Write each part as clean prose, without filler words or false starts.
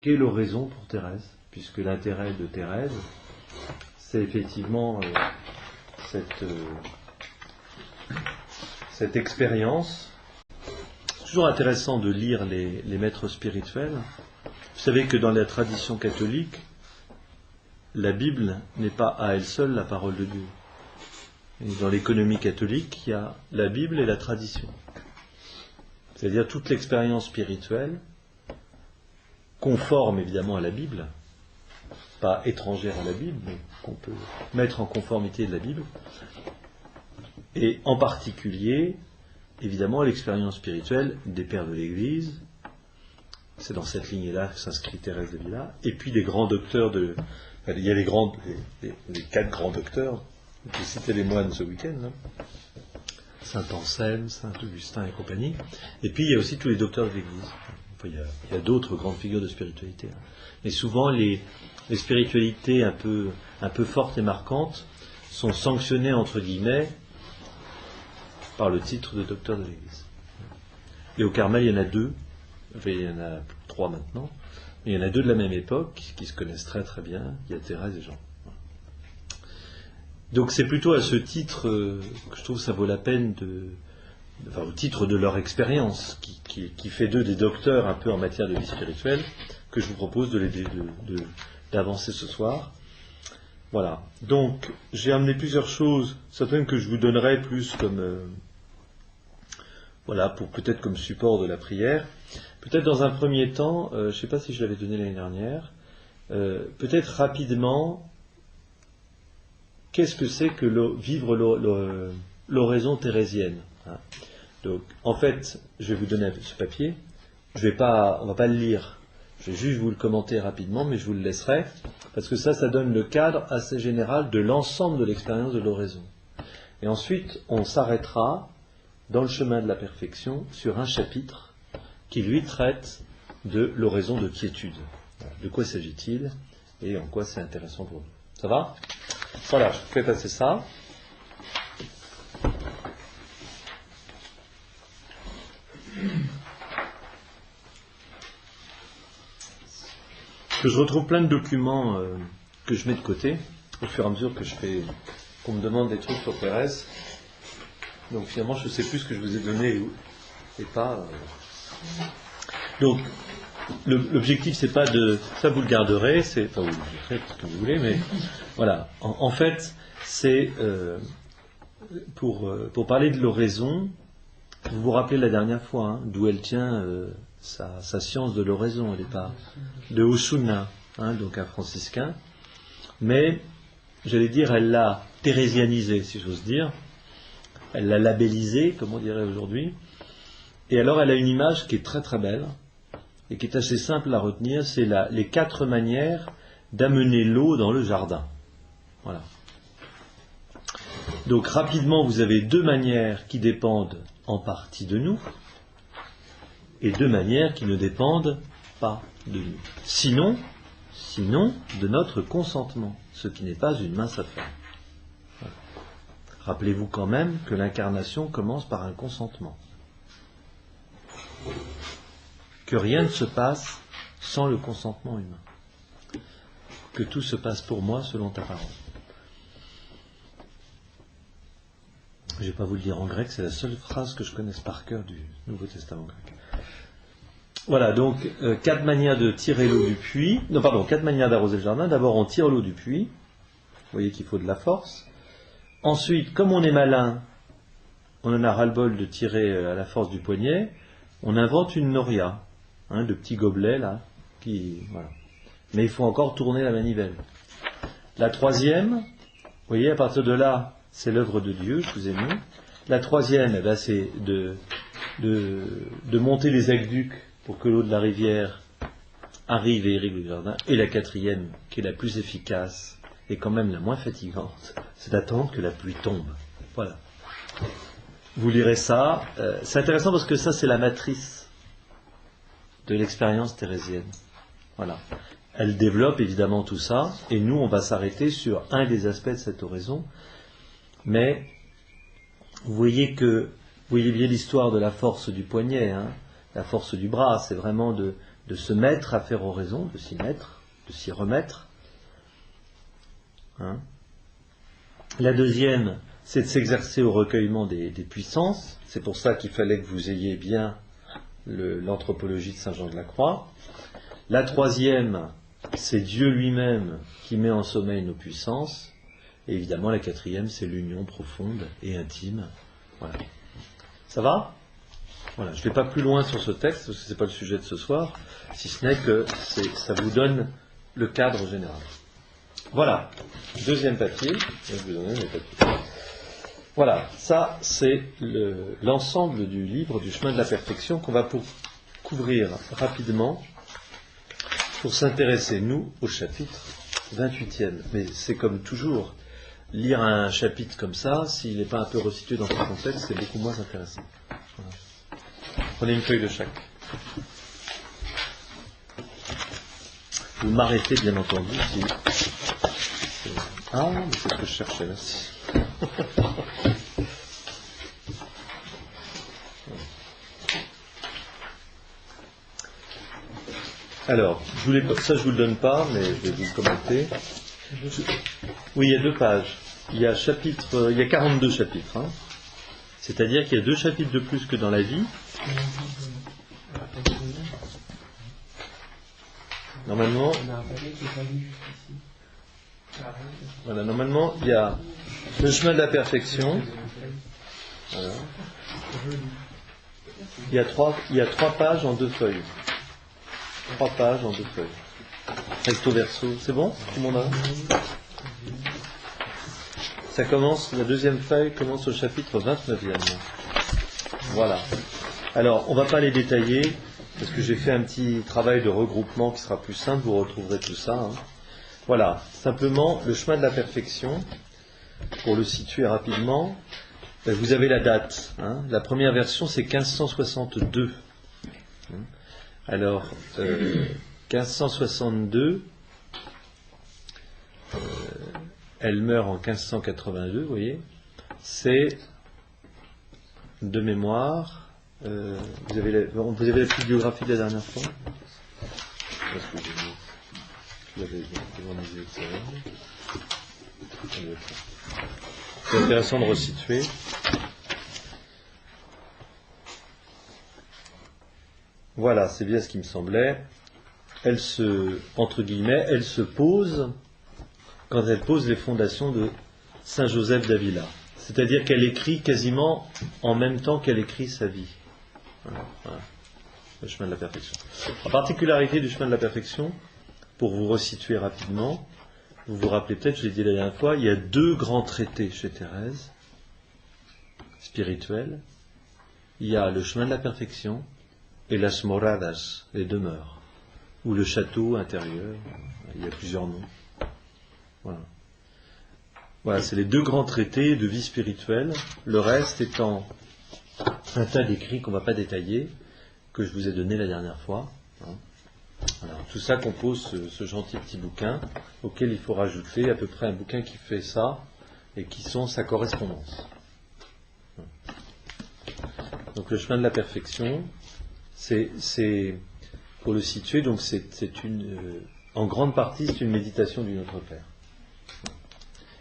qu'est l'oraison pour Thérèse, puisque l'intérêt de Thérèse, c'est effectivement cette expérience. C'est toujours intéressant de lire les maîtres spirituels. Vous savez que dans la tradition catholique, la Bible n'est pas à elle seule la parole de Dieu. Et dans l'économie catholique, il y a la Bible et la tradition. C'est-à-dire toute l'expérience spirituelle, conforme évidemment à la Bible, pas étrangère à la Bible, mais qu'on peut mettre en conformité de la Bible, et en particulier, évidemment, l'expérience spirituelle des pères de l'Église. C'est dans cette lignée-là que s'inscrit Thérèse d'Avila, et puis des grands docteurs il y a les 4 grands docteurs, j'ai cité les moines ce week-end, hein. Saint Anselme, Saint Augustin et compagnie, et puis il y a aussi tous les docteurs de l'Église. Enfin, il y a d'autres grandes figures de spiritualité, hein. Mais souvent les spiritualités un peu fortes et marquantes sont sanctionnées entre guillemets par le titre de docteur de l'Église. Et au Carmel, il y en a 2, enfin, il y en a 3 maintenant, mais il y en a 2 de la même époque qui se connaissent très très bien, il y a Thérèse et Jean. Donc c'est plutôt à ce titre que je trouve que ça vaut la peine au titre de leur expérience, qui fait d'eux des docteurs un peu en matière de vie spirituelle, que je vous propose d'avancer ce soir. Voilà. Donc j'ai amené plusieurs choses, certaines que je vous donnerai plus comme pour peut-être comme support de la prière. Peut-être dans un premier temps, je ne sais pas si je l'avais donné l'année dernière, peut-être rapidement, qu'est-ce que c'est que vivre l'oraison thérésienne, hein. Donc, en fait, je vais vous donner ce papier. On va pas le lire. Je vais juste vous le commenter rapidement, mais je vous le laisserai, parce que ça donne le cadre assez général de l'ensemble de l'expérience de l'oraison. Et ensuite, on s'arrêtera dans le chemin de la perfection sur un chapitre qui lui traite de l'oraison de quiétude. De quoi s'agit-il et en quoi c'est intéressant pour nous. Ça va ? Voilà, je fais passer ça. Que je retrouve plein de documents que je mets de côté au fur et à mesure qu'on me demande des trucs sur Thérèse. Donc finalement, je ne sais plus ce que je vous ai donné et pas. Donc, l'objectif, c'est pas de. Ça, vous le garderez, vous le faites ce que vous voulez, mais voilà. En fait, c'est pour parler de l'oraison. Vous vous rappelez la dernière fois, hein, d'où elle tient sa science de l'oraison. Elle n'est pas de Osuna, hein, donc un franciscain, mais j'allais dire, elle l'a thérésianisé, si j'ose dire. Elle l'a labellisé, comme on dirait aujourd'hui. Et alors, elle a une image qui est très très belle et qui est assez simple à retenir. C'est les 4 manières d'amener l'eau dans le jardin. Voilà. Donc rapidement, vous avez 2 manières qui dépendent en partie de nous et 2 manières qui ne dépendent pas de nous. Sinon de notre consentement, ce qui n'est pas une mince affaire. Voilà. Rappelez-vous quand même que l'incarnation commence par un consentement. Que rien ne se passe sans le consentement humain. Que tout se passe pour moi selon ta parole. Je ne vais pas vous le dire en grec, c'est la seule phrase que je connaisse par cœur du Nouveau Testament grec. Voilà, donc 4 manières de tirer l'eau du puits. 4 manières d'arroser le jardin. D'abord, on tire l'eau du puits. Vous voyez qu'il faut de la force. Ensuite, comme on est malin, on en a ras-le-bol de tirer à la force du poignet, on invente une noria, de petits gobelets là, voilà. Mais il faut encore tourner la manivelle. La 3e, vous voyez, à partir de là, c'est l'œuvre de Dieu, je vous ai mis. La 3e, c'est de monter les aqueducs pour que l'eau de la rivière arrive et irrigue le jardin. Et la 4e, qui est la plus efficace et quand même la moins fatigante, c'est d'attendre que la pluie tombe. Voilà. Vous lirez ça. C'est intéressant parce que ça, c'est la matrice de l'expérience thérésienne. Voilà. Elle développe évidemment tout ça, et nous, on va s'arrêter sur un des aspects de cette oraison. Mais vous voyez bien l'histoire de la force du poignet, hein, la force du bras, c'est vraiment de se mettre à faire oraison, de s'y mettre, de s'y remettre. Hein. La deuxième, c'est de s'exercer au recueillement des puissances. C'est pour ça qu'il fallait que vous ayez bien l'anthropologie de Saint Jean de la Croix. La troisième, c'est Dieu lui-même qui met en sommeil nos puissances. Et évidemment, la quatrième, c'est l'union profonde et intime. Voilà. Ça va ? Voilà. Je ne vais pas plus loin sur ce texte, parce que ce n'est pas le sujet de ce soir, si ce n'est que ça vous donne le cadre général. Voilà. Deuxième papier. Je vais vous donner mes papiers. Voilà. Ça, c'est l'ensemble du livre du chemin de la perfection qu'on va couvrir rapidement pour s'intéresser, nous, au chapitre 28e. Mais c'est comme toujours, lire un chapitre comme ça, s'il n'est pas un peu resitué dans son contexte, c'est beaucoup moins intéressant. Voilà. Prenez une feuille de chaque. Vous m'arrêtez, bien entendu, si... Ah, mais c'est ce que je cherchais, merci. Alors, ça je vous le donne pas, mais je vais vous le commenter. Oui, il y a 2 pages. Il y a 42 chapitres. Hein. C'est-à-dire qu'il y a 2 chapitres de plus que dans la vie. Normalement, voilà, normalement, il y a le chemin de la perfection. Voilà. Il y a 3 pages en 2 feuilles. 3 pages en 2 feuilles. Recto verso, c'est bon ? Tout le monde a ? Ça commence, la deuxième feuille commence au chapitre 29e. Voilà. Alors, on ne va pas les détailler, parce que j'ai fait un petit travail de regroupement qui sera plus simple, vous retrouverez tout ça. Hein. Voilà, simplement, le chemin de la perfection, pour le situer rapidement, vous avez la date. Hein. La première version, c'est 1562. Alors, 1562, elle meurt en 1582, vous voyez, c'est de mémoire. Vous avez la petite biographie de la dernière fois ? Parce que je l'avais devant les yeux. C'est intéressant de resituer. Voilà, c'est bien ce qui me semblait. Elle se pose quand elle pose les fondations de Saint Joseph d'Avila. C'est-à-dire qu'elle écrit quasiment en même temps qu'elle écrit sa vie. Voilà. Le chemin de la perfection. La particularité du chemin de la perfection, pour vous resituer rapidement, vous vous rappelez peut-être, je l'ai dit la dernière fois, il y a 2 grands traités chez Thérèse, spirituels. Il y a le chemin de la perfection et las moradas, les demeures, ou le château intérieur, il y a plusieurs noms. Voilà. Voilà, c'est les 2 grands traités de vie spirituelle, le reste étant un tas d'écrits qu'on ne va pas détailler, que je vous ai donné la dernière fois. Voilà. Tout ça compose ce gentil petit bouquin, auquel il faut rajouter à peu près un bouquin qui fait ça, et qui sont sa correspondance. Donc le chemin de la perfection, c'est pour le situer, donc en grande partie, c'est une méditation du Notre Père.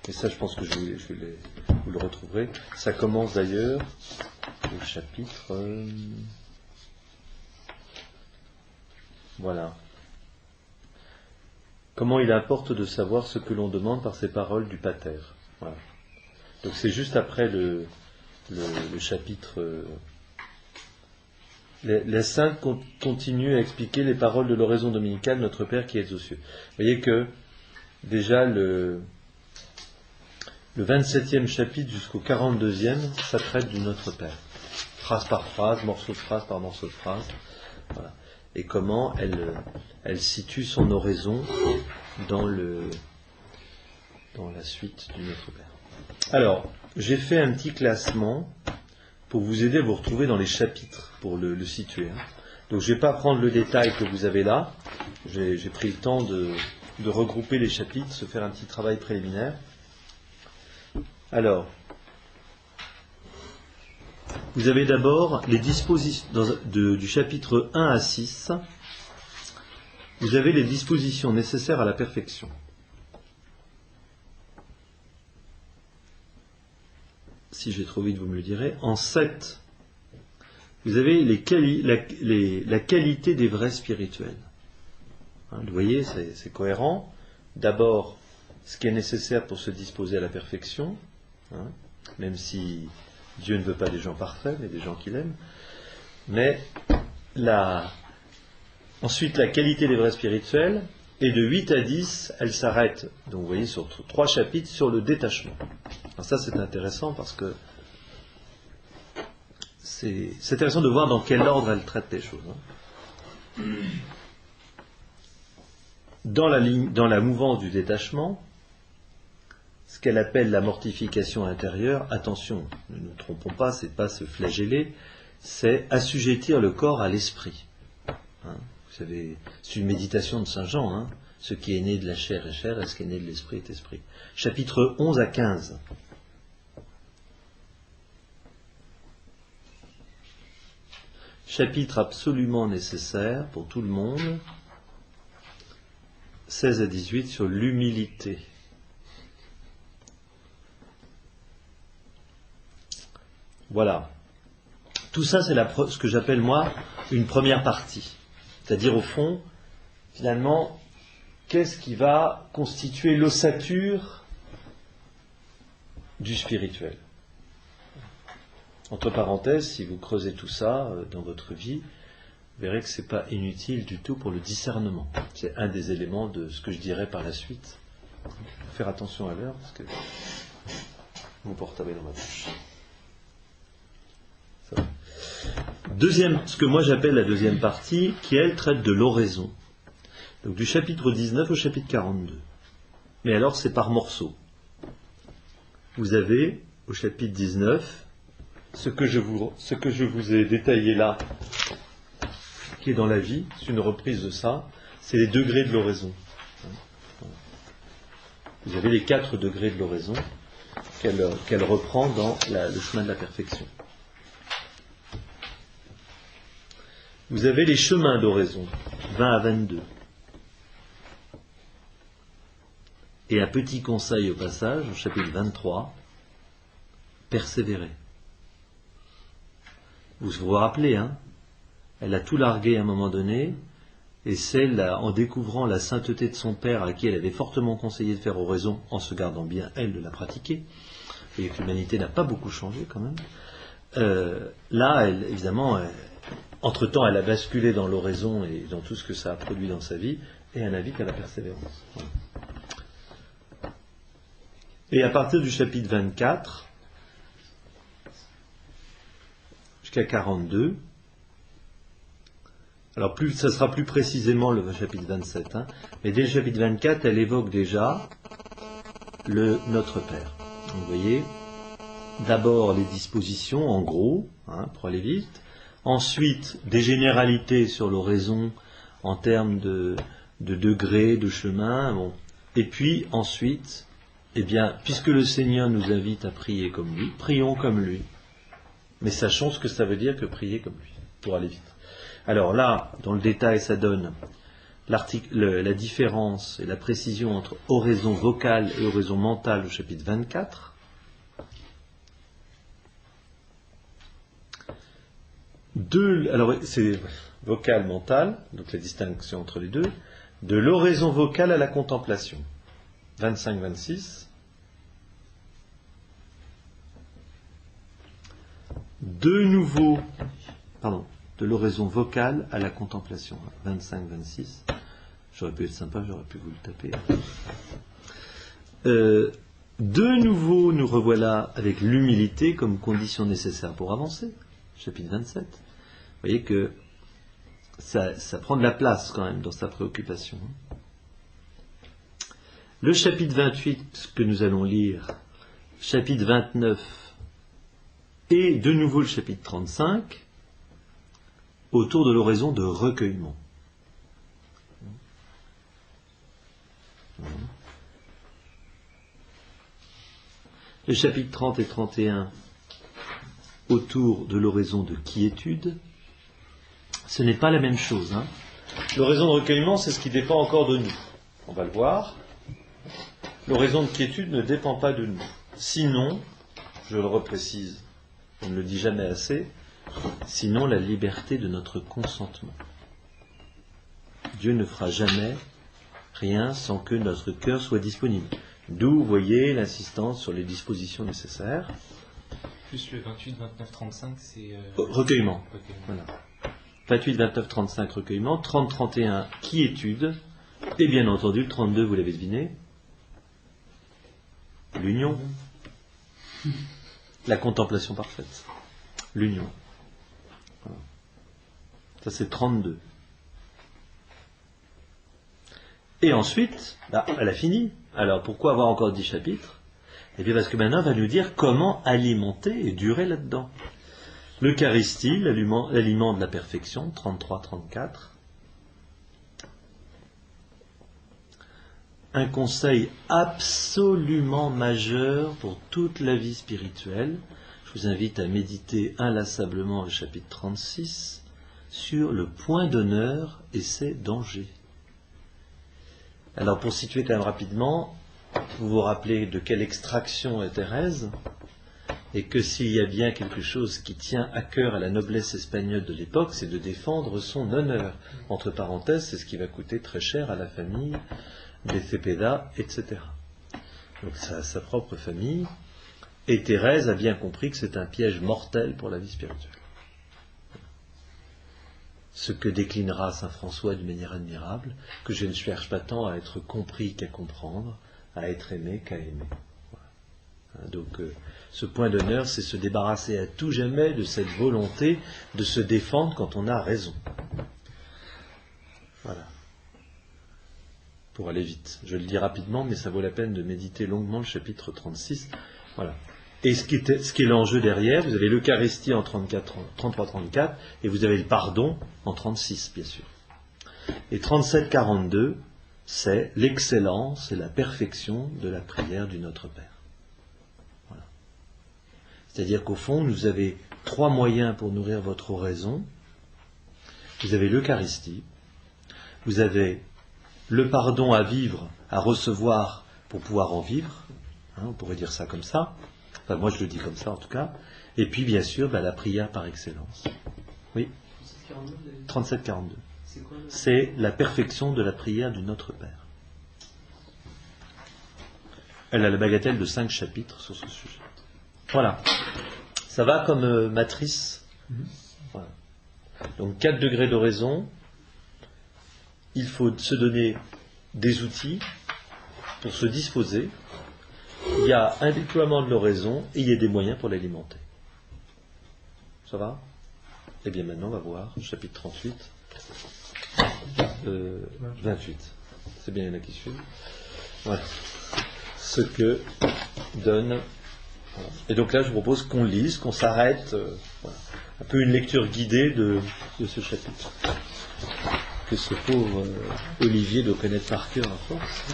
Et ça, je pense que vous le retrouverez. Ça commence d'ailleurs au chapitre... voilà. Comment il importe de savoir ce que l'on demande par ces paroles du Pater. Voilà. Donc c'est juste après le chapitre... La Sainte continue à expliquer les paroles de l'oraison dominicale, Notre Père qui es aux cieux. Vous voyez que déjà le 27e chapitre jusqu'au 42e, ça traite du Notre Père. Phrase par phrase, morceau de phrase par morceau de phrase. Voilà. Et comment elle situe son oraison dans la suite du Notre Père. Alors, j'ai fait un petit classement pour vous aider à vous retrouver dans les chapitres, pour le situer. Donc je ne vais pas prendre le détail que vous avez là. J'ai pris le temps de regrouper les chapitres, se faire un petit travail préliminaire. Alors, vous avez d'abord les dispositions du chapitre 1 à 6. vous avez les dispositions nécessaires à la perfection. Si je vais trop vite, vous me le direz. En 7, vous avez la qualité des vrais spirituels. Hein, vous voyez, c'est cohérent. D'abord, ce qui est nécessaire pour se disposer à la perfection, hein, même si Dieu ne veut pas des gens parfaits, mais des gens qu'il aime. Mais ensuite, la qualité des vrais spirituels, et de 8 à 10, elle s'arrête, donc vous voyez, sur 3 chapitres, sur le détachement. Alors ça, c'est intéressant parce que c'est intéressant de voir dans quel ordre elle traite les choses. Hein. Dans la mouvance du détachement, ce qu'elle appelle la mortification intérieure, attention, ne nous trompons pas, c'est pas se flageller, c'est assujettir le corps à l'esprit. Hein, vous savez, c'est une méditation de Saint Jean, hein, ce qui est né de la chair est chair, et ce qui est né de l'esprit est esprit. Chapitre 11 à 15. Chapitre absolument nécessaire pour tout le monde, 16 à 18, sur l'humilité. Voilà. Tout ça, c'est ce que j'appelle, moi, une première partie. C'est-à-dire, au fond, finalement, qu'est-ce qui va constituer l'ossature du spirituel ? Entre parenthèses, si vous creusez tout ça dans votre vie, vous verrez que ce n'est pas inutile du tout pour le discernement. C'est un des éléments de ce que je dirais par la suite. Il faut faire attention à l'heure, parce que mon portable est dans ma poche. Ça va. Ce que moi j'appelle la deuxième partie, qui elle traite de l'oraison. Donc du chapitre 19 au chapitre 42. Mais alors c'est par morceaux. Vous avez au chapitre 19 ce que je vous ai détaillé là, qui est dans la vie, c'est une reprise de ça, c'est les degrés de l'oraison. Vous avez les 4 degrés de l'oraison qu'elle reprend dans le chemin de la perfection. Vous avez les chemins d'oraison, 20 à 22. Et un petit conseil au passage, au chapitre 23, persévérer. Vous vous rappelez, hein, elle a tout largué à un moment donné, et c'est en découvrant la sainteté de son père, à qui elle avait fortement conseillé de faire oraison, en se gardant bien, elle, de la pratiquer. Vous voyez que l'humanité n'a pas beaucoup changé quand même. Là, évidemment, entre-temps, elle a basculé dans l'oraison et dans tout ce que ça a produit dans sa vie, et elle invite à la persévérance. Voilà. Et à partir du chapitre 24, jusqu'à 42, alors ça sera plus précisément le chapitre 27, hein, mais dès le chapitre 24, elle évoque déjà le Notre Père. Donc, vous voyez, d'abord les dispositions, en gros, hein, pour aller vite, ensuite des généralités sur l'oraison en termes de degrés, de chemin, bon. Et puis ensuite, eh bien, puisque le Seigneur nous invite à prier comme lui, prions comme lui. Mais sachons ce que ça veut dire que prier comme lui, pour aller vite. Alors là, dans le détail, ça donne la différence et la précision entre oraison vocale et oraison mentale au chapitre 24. Alors c'est vocale, mentale, donc la distinction entre les deux, de l'oraison vocale à la contemplation, 25-26. De l'oraison vocale à la contemplation, 25-26. J'aurais pu être sympa, j'aurais pu vous le taper. De nouveau, nous revoilà avec l'humilité comme condition nécessaire pour avancer, chapitre 27. Vous voyez que ça prend de la place quand même dans sa préoccupation. Le chapitre 28 que nous allons lire, chapitre 29 et de nouveau le chapitre 35, autour de l'oraison de recueillement. Le chapitre 30 et 31, autour de l'oraison de quiétude. Ce n'est pas la même chose, hein. L'oraison de recueillement, c'est ce qui dépend encore de nous. On va le voir. L'oraison de quiétude ne dépend pas de nous. Sinon, je le reprécise, on ne le dit jamais assez, sinon la liberté de notre consentement. Dieu ne fera jamais rien sans que notre cœur soit disponible. D'où, vous voyez, l'insistance sur les dispositions nécessaires. Plus le 28, 29, 35, c'est... Recueillement. Voilà. 28, 29, 35, recueillement. 30, 31, quiétude. Et bien entendu, le 32, vous l'avez deviné, l'union. La contemplation parfaite. L'union. Voilà. Ça, c'est 32. Et ensuite, elle a fini. Alors, pourquoi avoir encore 10 chapitres? Eh bien, parce que maintenant, elle va nous dire comment alimenter et durer là-dedans. L'Eucharistie, l'aliment de la perfection, 33, 34. Un conseil absolument majeur pour toute la vie spirituelle. Je vous invite à méditer inlassablement le chapitre 36 sur le point d'honneur et ses dangers. Alors, pour situer quand même rapidement, vous vous rappelez de quelle extraction est Thérèse, et que s'il y a bien quelque chose qui tient à cœur à la noblesse espagnole de l'époque, c'est de défendre son honneur. Entre parenthèses, c'est ce qui va coûter très cher à la famille des Cepeda, etc. Donc sa propre famille. Et Thérèse a bien compris que c'est un piège mortel pour la vie spirituelle. Ce que déclinera saint François d'une manière admirable, que je ne cherche pas tant à être compris qu'à comprendre, à être aimé qu'à aimer. Voilà. Donc ce point d'honneur, c'est se débarrasser à tout jamais de cette volonté de se défendre quand on a raison. Voilà. Pour aller vite. Je le dis rapidement, mais ça vaut la peine de méditer longuement le chapitre 36. Voilà. Et ce qui est l'enjeu derrière, vous avez l'Eucharistie en 33-34, et vous avez le pardon en 36, bien sûr. Et 37-42, c'est l'excellence et la perfection de la prière du Notre Père. Voilà. C'est-à-dire qu'au fond, vous avez 3 moyens pour nourrir votre oraison. Vous avez l'Eucharistie, vous avez le pardon à vivre, à recevoir pour pouvoir en vivre, on pourrait dire ça comme ça, enfin moi je le dis comme ça en tout cas, et puis bien sûr la prière par excellence. Oui. 37-42. C'est la perfection de la prière du Notre Père. Elle a la bagatelle de 5 chapitres sur ce sujet. Voilà. Ça va comme matrice. Voilà. Donc 4 degrés d'oraison. Il faut se donner des outils pour se disposer. Il y a un déploiement de l'oraison et il y a des moyens pour l'alimenter. Ça va? Eh bien maintenant on va voir chapitre 38, 28. C'est bien, il y en a qui suivent. Voilà. Ce que donne. Voilà. Et donc là je vous propose qu'on lise, qu'on s'arrête. Voilà. Un peu une lecture guidée de ce chapitre. Que ce pauvre Olivier doit connaître par cœur à force.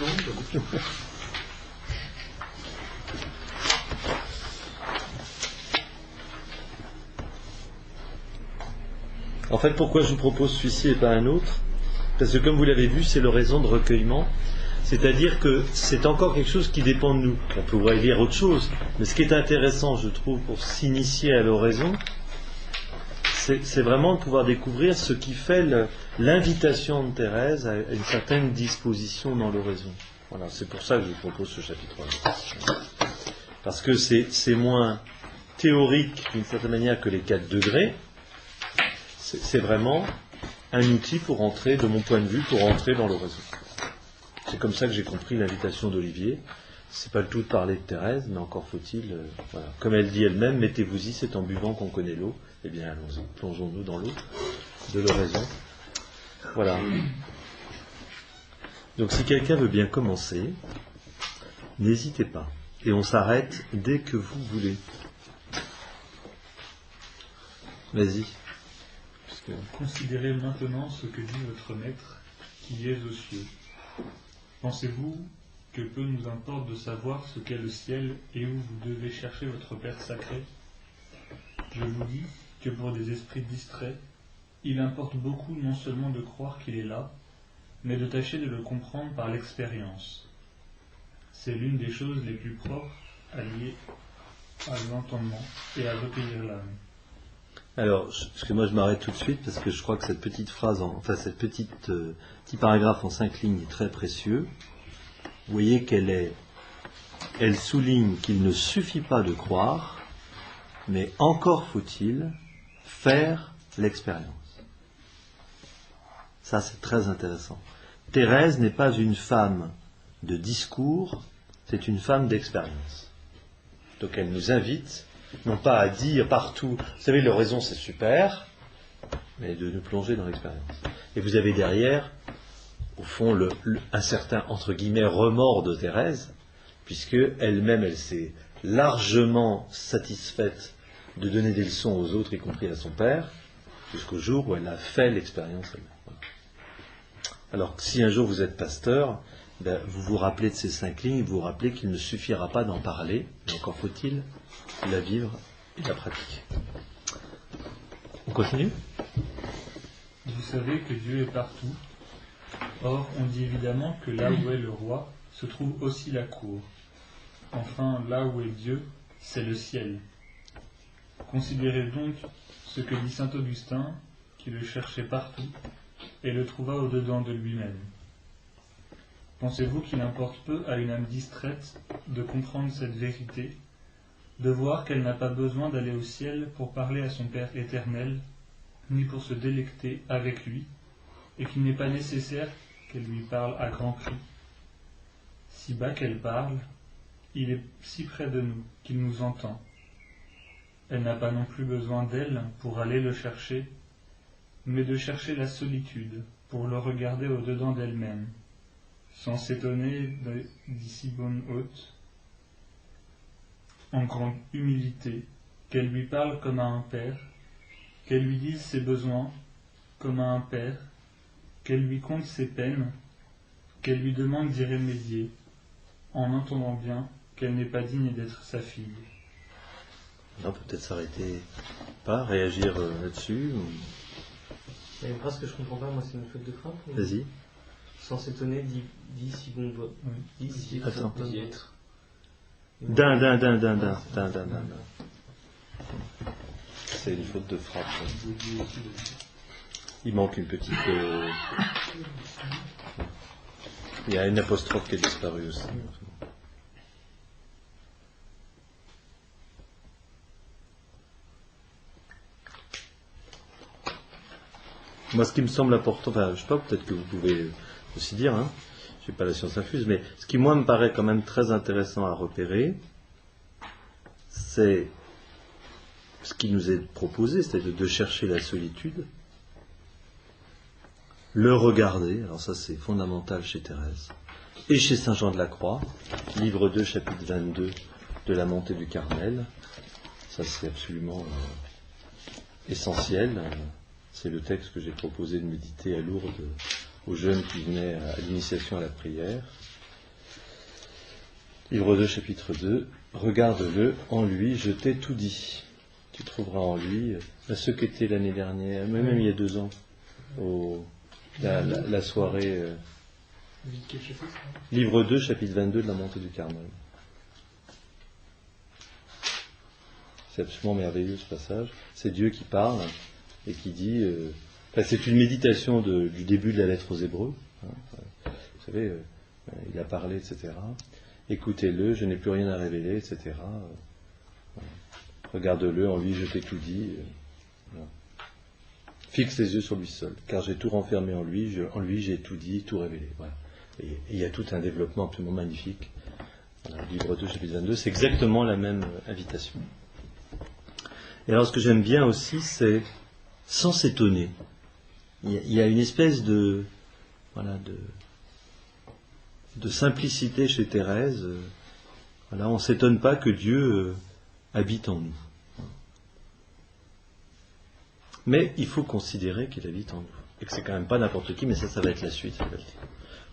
En fait, pourquoi je vous propose celui-ci et pas un autre? Parce que comme vous l'avez vu, c'est l'oraison de recueillement. C'est-à-dire que c'est encore quelque chose qui dépend de nous. On pourrait lire autre chose. Mais ce qui est intéressant, je trouve, pour s'initier à l'oraison, c'est vraiment de pouvoir découvrir ce qui fait l'invitation de Thérèse à une certaine disposition dans l'oraison. Voilà, c'est pour ça que je vous propose ce chapitre-là. Parce que c'est moins théorique d'une certaine manière que les 4 degrés. C'est vraiment un outil pour entrer, de mon point de vue, pour entrer dans l'oraison. C'est comme ça que j'ai compris l'invitation d'Olivier. C'est pas le tout de parler de Thérèse, mais encore faut-il, voilà. Comme elle dit elle-même, mettez-vous-y, c'est en buvant qu'on connaît l'eau. Eh bien, allons-y, plongeons-nous dans l'eau de l'oraison. Voilà. Donc, si quelqu'un veut bien commencer, n'hésitez pas. Et on s'arrête dès que vous voulez. Vas-y. Considérez maintenant ce que dit votre maître, qui est aux cieux. Pensez-vous que peu nous importe de savoir ce qu'est le ciel et où vous devez chercher votre Père sacré? Je vous dis que pour des esprits distraits, il importe beaucoup non seulement de croire qu'il est là, mais de tâcher de le comprendre par l'expérience. C'est l'une des choses les plus propres à lier à l'entendement et à recueillir l'âme. Alors, excusez-moi, je m'arrête tout de suite parce que je crois que cette petite phrase, cette petit paragraphe en 5 lignes est très précieux. Vous voyez elle souligne qu'il ne suffit pas de croire, mais encore faut-il faire l'expérience. Ça, c'est très intéressant. Thérèse n'est pas une femme de discours, c'est une femme d'expérience. Donc elle nous invite, non pas à dire partout, vous savez, l'oraison c'est super, mais de nous plonger dans l'expérience. Et vous avez derrière, au fond, un certain, entre guillemets, remords de Thérèse, puisque elle-même, elle s'est largement satisfaite de donner des leçons aux autres, y compris à son père, jusqu'au jour où elle a fait l'expérience elle-même. Voilà. Alors, si un jour vous êtes pasteur, vous vous rappelez de ces 5 lignes, vous vous rappelez qu'il ne suffira pas d'en parler, mais encore faut-il la vivre et la pratiquer. On continue ? Vous savez que Dieu est partout. Or, on dit évidemment que là où est le roi, se trouve aussi la cour. Enfin, là où est Dieu, c'est le ciel. Considérez donc ce que dit saint Augustin, qui le cherchait partout, et le trouva au-dedans de lui-même. Pensez-vous qu'il importe peu à une âme distraite de comprendre cette vérité, de voir qu'elle n'a pas besoin d'aller au ciel pour parler à son Père éternel, ni pour se délecter avec lui, et qu'il n'est pas nécessaire qu'elle lui parle à grands cris. Si bas qu'elle parle, il est si près de nous qu'il nous entend. Elle n'a pas non plus besoin d'elle pour aller le chercher, mais de chercher la solitude pour le regarder au-dedans d'elle-même, sans s'étonner d'y si bonne hôte, en grande humilité, qu'elle lui parle comme à un père, qu'elle lui dise ses besoins comme à un père, qu'elle lui conte ses peines, qu'elle lui demande d'y remédier, en entendant bien qu'elle n'est pas digne d'être sa fille. On peut peut-être s'arrêter, pas réagir là-dessus. Il y a une phrase que je comprends pas, moi c'est une faute de frappe. Vas-y. Sans s'étonner, dit si bon vote. Oui. Dit si Attends. d'y être. D'un. C'est une faute de frappe. Il manque une petite. Il y a une apostrophe qui est disparue aussi. Moi, ce qui me semble important, enfin, je sais pas, peut-être que vous pouvez aussi dire, hein, je n'ai pas la science infuse, mais ce qui, moi, me paraît quand même très intéressant à repérer, c'est ce qui nous est proposé, c'est-à-dire de chercher la solitude, le regarder, alors ça c'est fondamental chez Thérèse, et chez Saint Jean de la Croix, livre 2, chapitre 22 de la montée du Carmel, ça c'est absolument essentiel. C'est le texte que j'ai proposé de méditer à Lourdes aux jeunes qui venaient à l'initiation à la prière. Livre 2, chapitre 2. Regarde-le, en lui, je t'ai tout dit. Tu trouveras en lui ce qu'était l'année dernière, même il y a 2 ans, la soirée. Livre 2, chapitre 22 de la montée du Carmel. C'est absolument merveilleux ce passage. C'est Dieu qui parle et qui dit, c'est une méditation du début de la lettre aux Hébreux, hein, vous savez, il a parlé, etc. Écoutez-le, je n'ai plus rien à révéler, etc. Regarde-le, en lui je t'ai tout dit. Voilà. Fixe les yeux sur lui seul, car j'ai tout renfermé en lui j'ai tout dit, tout révélé. Voilà. Et il y a tout un développement absolument magnifique. Voilà, livre 2, chapitre 22, c'est exactement la même invitation. Et alors ce que j'aime bien aussi, c'est sans s'étonner. Il y a une espèce de simplicité chez Thérèse. Voilà, on ne s'étonne pas que Dieu habite en nous. Mais il faut considérer qu'il habite en nous. Et que c'est quand même pas n'importe qui, mais ça va être la suite.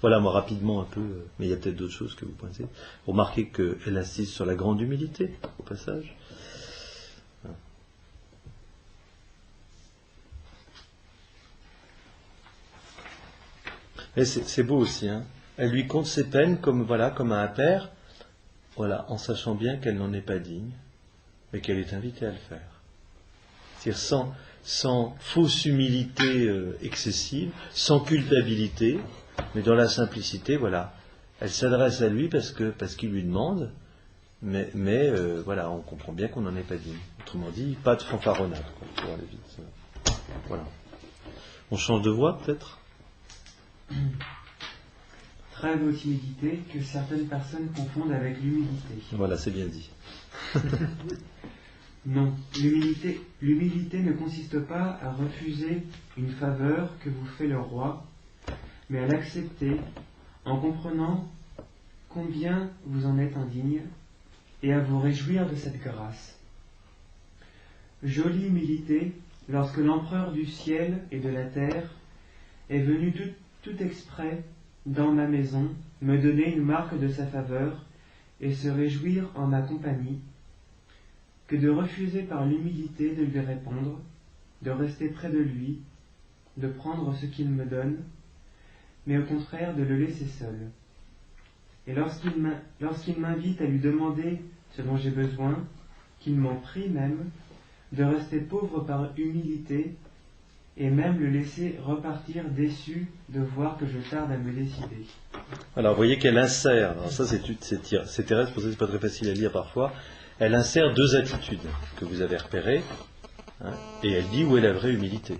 Voilà, moi rapidement un peu, mais il y a peut-être d'autres choses que vous pointez. Remarquez qu'elle insiste sur la grande humilité, au passage. Et c'est beau aussi, hein. Elle lui compte ses peines comme à un père, voilà, en sachant bien qu'elle n'en est pas digne, mais qu'elle est invitée à le faire. C'est-à-dire sans fausse humilité excessive, sans culpabilité, mais dans la simplicité, voilà. Elle s'adresse à lui parce qu'il lui demande, mais voilà, on comprend bien qu'on n'en est pas digne. Autrement dit, pas de fanfaronnade, quoi, pour aller vite. Voilà. On change de voix, peut-être ? Très haute humilité que certaines personnes confondent avec l'humilité. Voilà, c'est bien dit. Non, l'humilité ne consiste pas à refuser une faveur que vous fait le roi, mais à l'accepter en comprenant combien vous en êtes indigne et à vous réjouir de cette grâce. Jolie humilité lorsque l'empereur du ciel et de la terre est venu tout exprès dans ma maison me donner une marque de sa faveur et se réjouir en ma compagnie, que de refuser par l'humilité de lui répondre, de rester près de lui, de prendre ce qu'il me donne, mais au contraire de le laisser seul. Et lorsqu'il m'invite à lui demander ce dont j'ai besoin, qu'il m'en prie même, de rester pauvre par humilité, et même le laisser repartir déçu de voir que je tarde à me décider. Alors, vous voyez qu'elle insère, alors ça c'est Thérèse, pour ça c'est pas très facile à lire parfois, elle insère deux attitudes que vous avez repérées, hein, et elle dit où est la vraie humilité.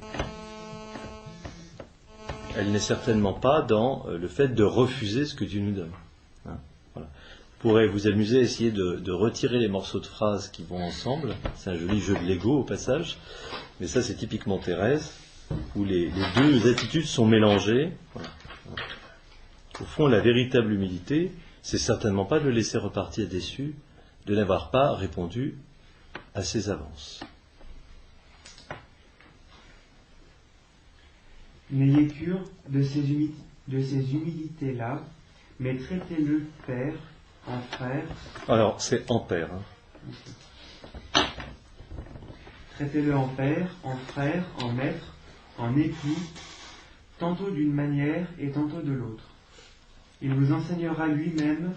Elle n'est certainement pas dans le fait de refuser ce que Dieu nous donne. Hein, voilà. Vous pourrez vous amuser à essayer de retirer les morceaux de phrases qui vont ensemble, c'est un joli jeu de Lego au passage, mais ça c'est typiquement Thérèse, où les deux attitudes sont mélangées. Voilà. Au fond, la véritable humilité, c'est certainement pas de le laisser repartir déçu de n'avoir pas répondu à ses avances. N'ayez cure de ces humilités-là, mais traitez-le père, en frère. Alors, c'est en père. Hein. Traitez-le en père, en frère, en maître, en époux, tantôt d'une manière et tantôt de l'autre. Il vous enseignera lui-même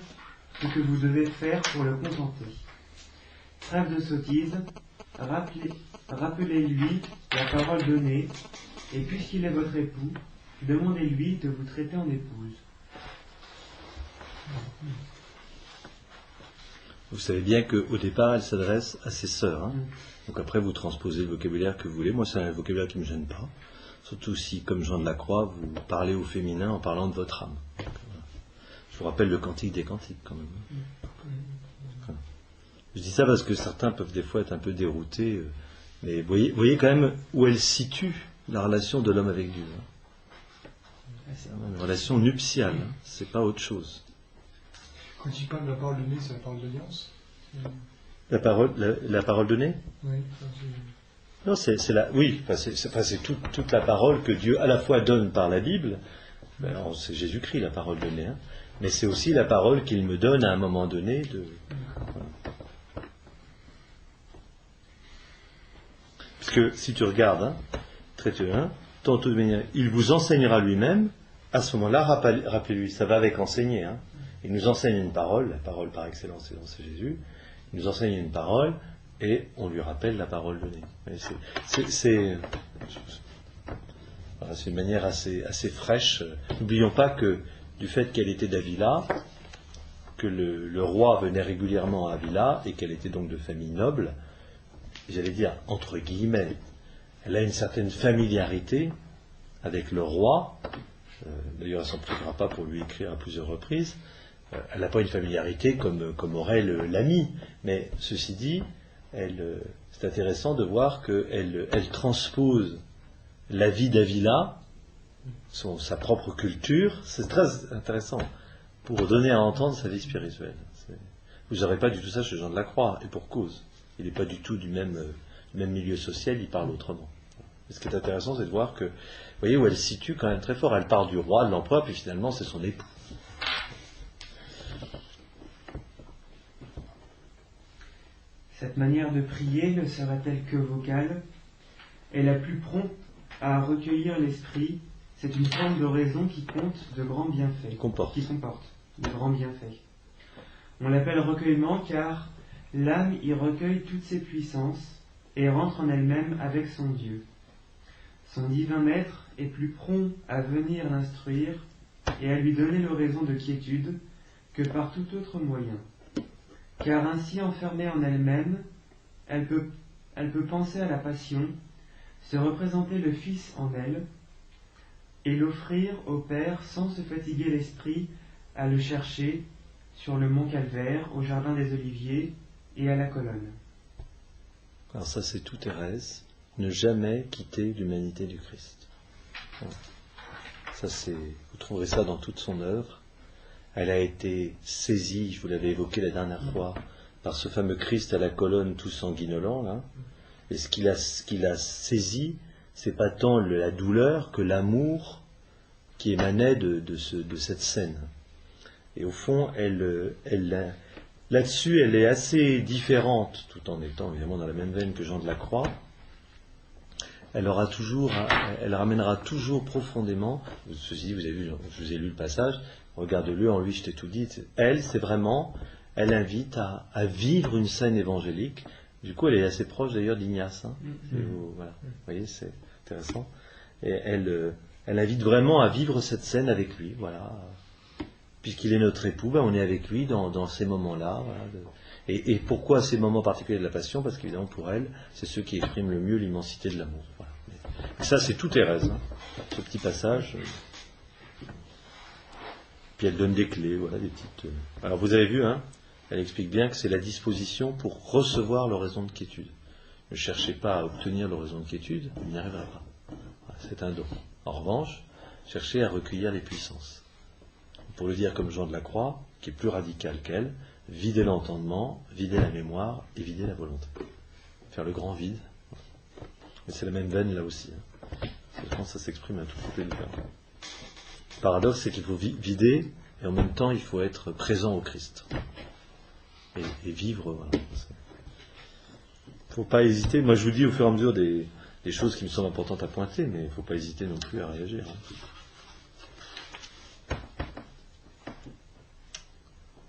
ce que vous devez faire pour le contenter. Trêve de sottise, rappelez-lui la parole donnée, et puisqu'il est votre époux, demandez-lui de vous traiter en épouse. Vous savez bien qu'au départ, elle s'adresse à ses sœurs. Hein. Donc après, vous transposez le vocabulaire que vous voulez. Moi, c'est un vocabulaire qui ne me gêne pas. Surtout si, comme Jean de la Croix, vous parlez au féminin en parlant de votre âme. Donc, je vous rappelle le cantique des cantiques, quand même. Voilà. Je dis ça parce que certains peuvent des fois être un peu déroutés. Mais voyez quand même où elle situe la relation de l'homme avec Dieu. Hein. C'est une relation nuptiale. Hein. C'est pas autre chose. Quand il parle de la parole donnée, c'est la parole d'alliance. La parole donnée ? Oui. Non, c'est toute la parole que Dieu à la fois donne par la Bible. Alors, c'est Jésus-Christ la parole donnée, hein, mais c'est aussi la parole qu'il me donne à un moment donné. Voilà. Parce que si tu regardes, hein, traité 1, tantôt de manière, il vous enseignera lui-même. À ce moment-là, rappelez-lui, ça va avec enseigner. Hein. Il nous enseigne une parole, la parole par excellence, c'est Jésus. Il nous enseigne une parole et on lui rappelle la parole donnée. C'est une manière assez fraîche. N'oublions pas que du fait qu'elle était d'Avila, que le roi venait régulièrement à Avila et qu'elle était donc de famille noble, j'allais dire entre guillemets, elle a une certaine familiarité avec le roi. D'ailleurs, elle ne s'en privera pas pour lui écrire à plusieurs reprises. Elle n'a pas une familiarité comme aurait l'ami, mais ceci dit, c'est intéressant de voir qu'elle transpose la vie d'Avila, sa propre culture, c'est très intéressant, pour donner à entendre sa vie spirituelle. Vous n'aurez pas du tout ça chez Jean de la Croix, et pour cause. Il n'est pas du tout du même milieu social, il parle autrement. Et ce qui est intéressant, c'est de voir que, vous voyez où elle se situe quand même très fort, elle part du roi, de l'empereur, puis finalement c'est son époux. Cette manière de prier ne serait-elle que vocale, et la plus prompte à recueillir l'esprit, C'est une forme de raison qui compte de grands bienfaits. Qui comporte de grands bienfaits. On l'appelle recueillement car l'âme y recueille toutes ses puissances et rentre en elle-même avec son Dieu. Son divin maître est plus prompt à venir l'instruire et à lui donner l'oraison de quiétude que par tout autre moyen. Car ainsi enfermée en elle-même, elle peut penser à la passion, se représenter le Fils en elle, et l'offrir au Père sans se fatiguer l'esprit à le chercher sur le mont Calvaire, au jardin des Oliviers et à la colonne. Alors ça c'est tout Thérèse, ne jamais quitter l'humanité du Christ. Ça c'est, vous trouverez ça dans toute son œuvre. Elle a été saisie, je vous l'avais évoqué la dernière fois, par ce fameux Christ à la colonne tout sanguinolent là. Et ce qu'il a saisi, c'est pas tant la douleur que l'amour qui émanait de cette scène. Et au fond, là-dessus, elle est assez différente, tout en étant évidemment dans la même veine que Jean de la Croix. Elle ramènera toujours profondément, ceci dit, vous avez vu, je vous ai lu le passage, regarde-le, en lui je t'ai tout dit, elle invite à vivre une scène évangélique. Du coup, elle est assez proche d'ailleurs d'Ignace. Hein. Voilà. Vous voyez, c'est intéressant. Et elle invite vraiment à vivre cette scène avec lui. Voilà. Puisqu'il est notre époux, on est avec lui dans ces moments-là. Voilà. Et pourquoi ces moments particuliers de la passion? Parce qu'évidemment, pour elle, c'est ceux qui expriment le mieux l'immensité de l'amour. Voilà. Et ça, c'est tout Thérèse. Hein. Ce petit passage. Puis elle donne des clés, voilà, des petites. Alors vous avez vu, hein, elle explique bien que c'est la disposition pour recevoir l'oraison de quiétude. Ne cherchez pas à obtenir l'oraison de quiétude, vous n'y arriverez pas. Voilà, c'est un don. En revanche, cherchez à recueillir les puissances. Pour le dire comme Jean de la Croix, qui est plus radical qu'elle, vider l'entendement, vider la mémoire et vider la volonté. Faire le grand vide. Mais c'est la même veine là aussi. Hein. Je pense que ça s'exprime un tout petit peu différent. Le paradoxe, c'est qu'il faut vider, et en même temps, il faut être présent au Christ. Et vivre, voilà. Il ne faut pas hésiter. Moi, je vous dis au fur et à mesure des choses qui me semblent importantes à pointer, mais il ne faut pas hésiter non plus à réagir. Hein.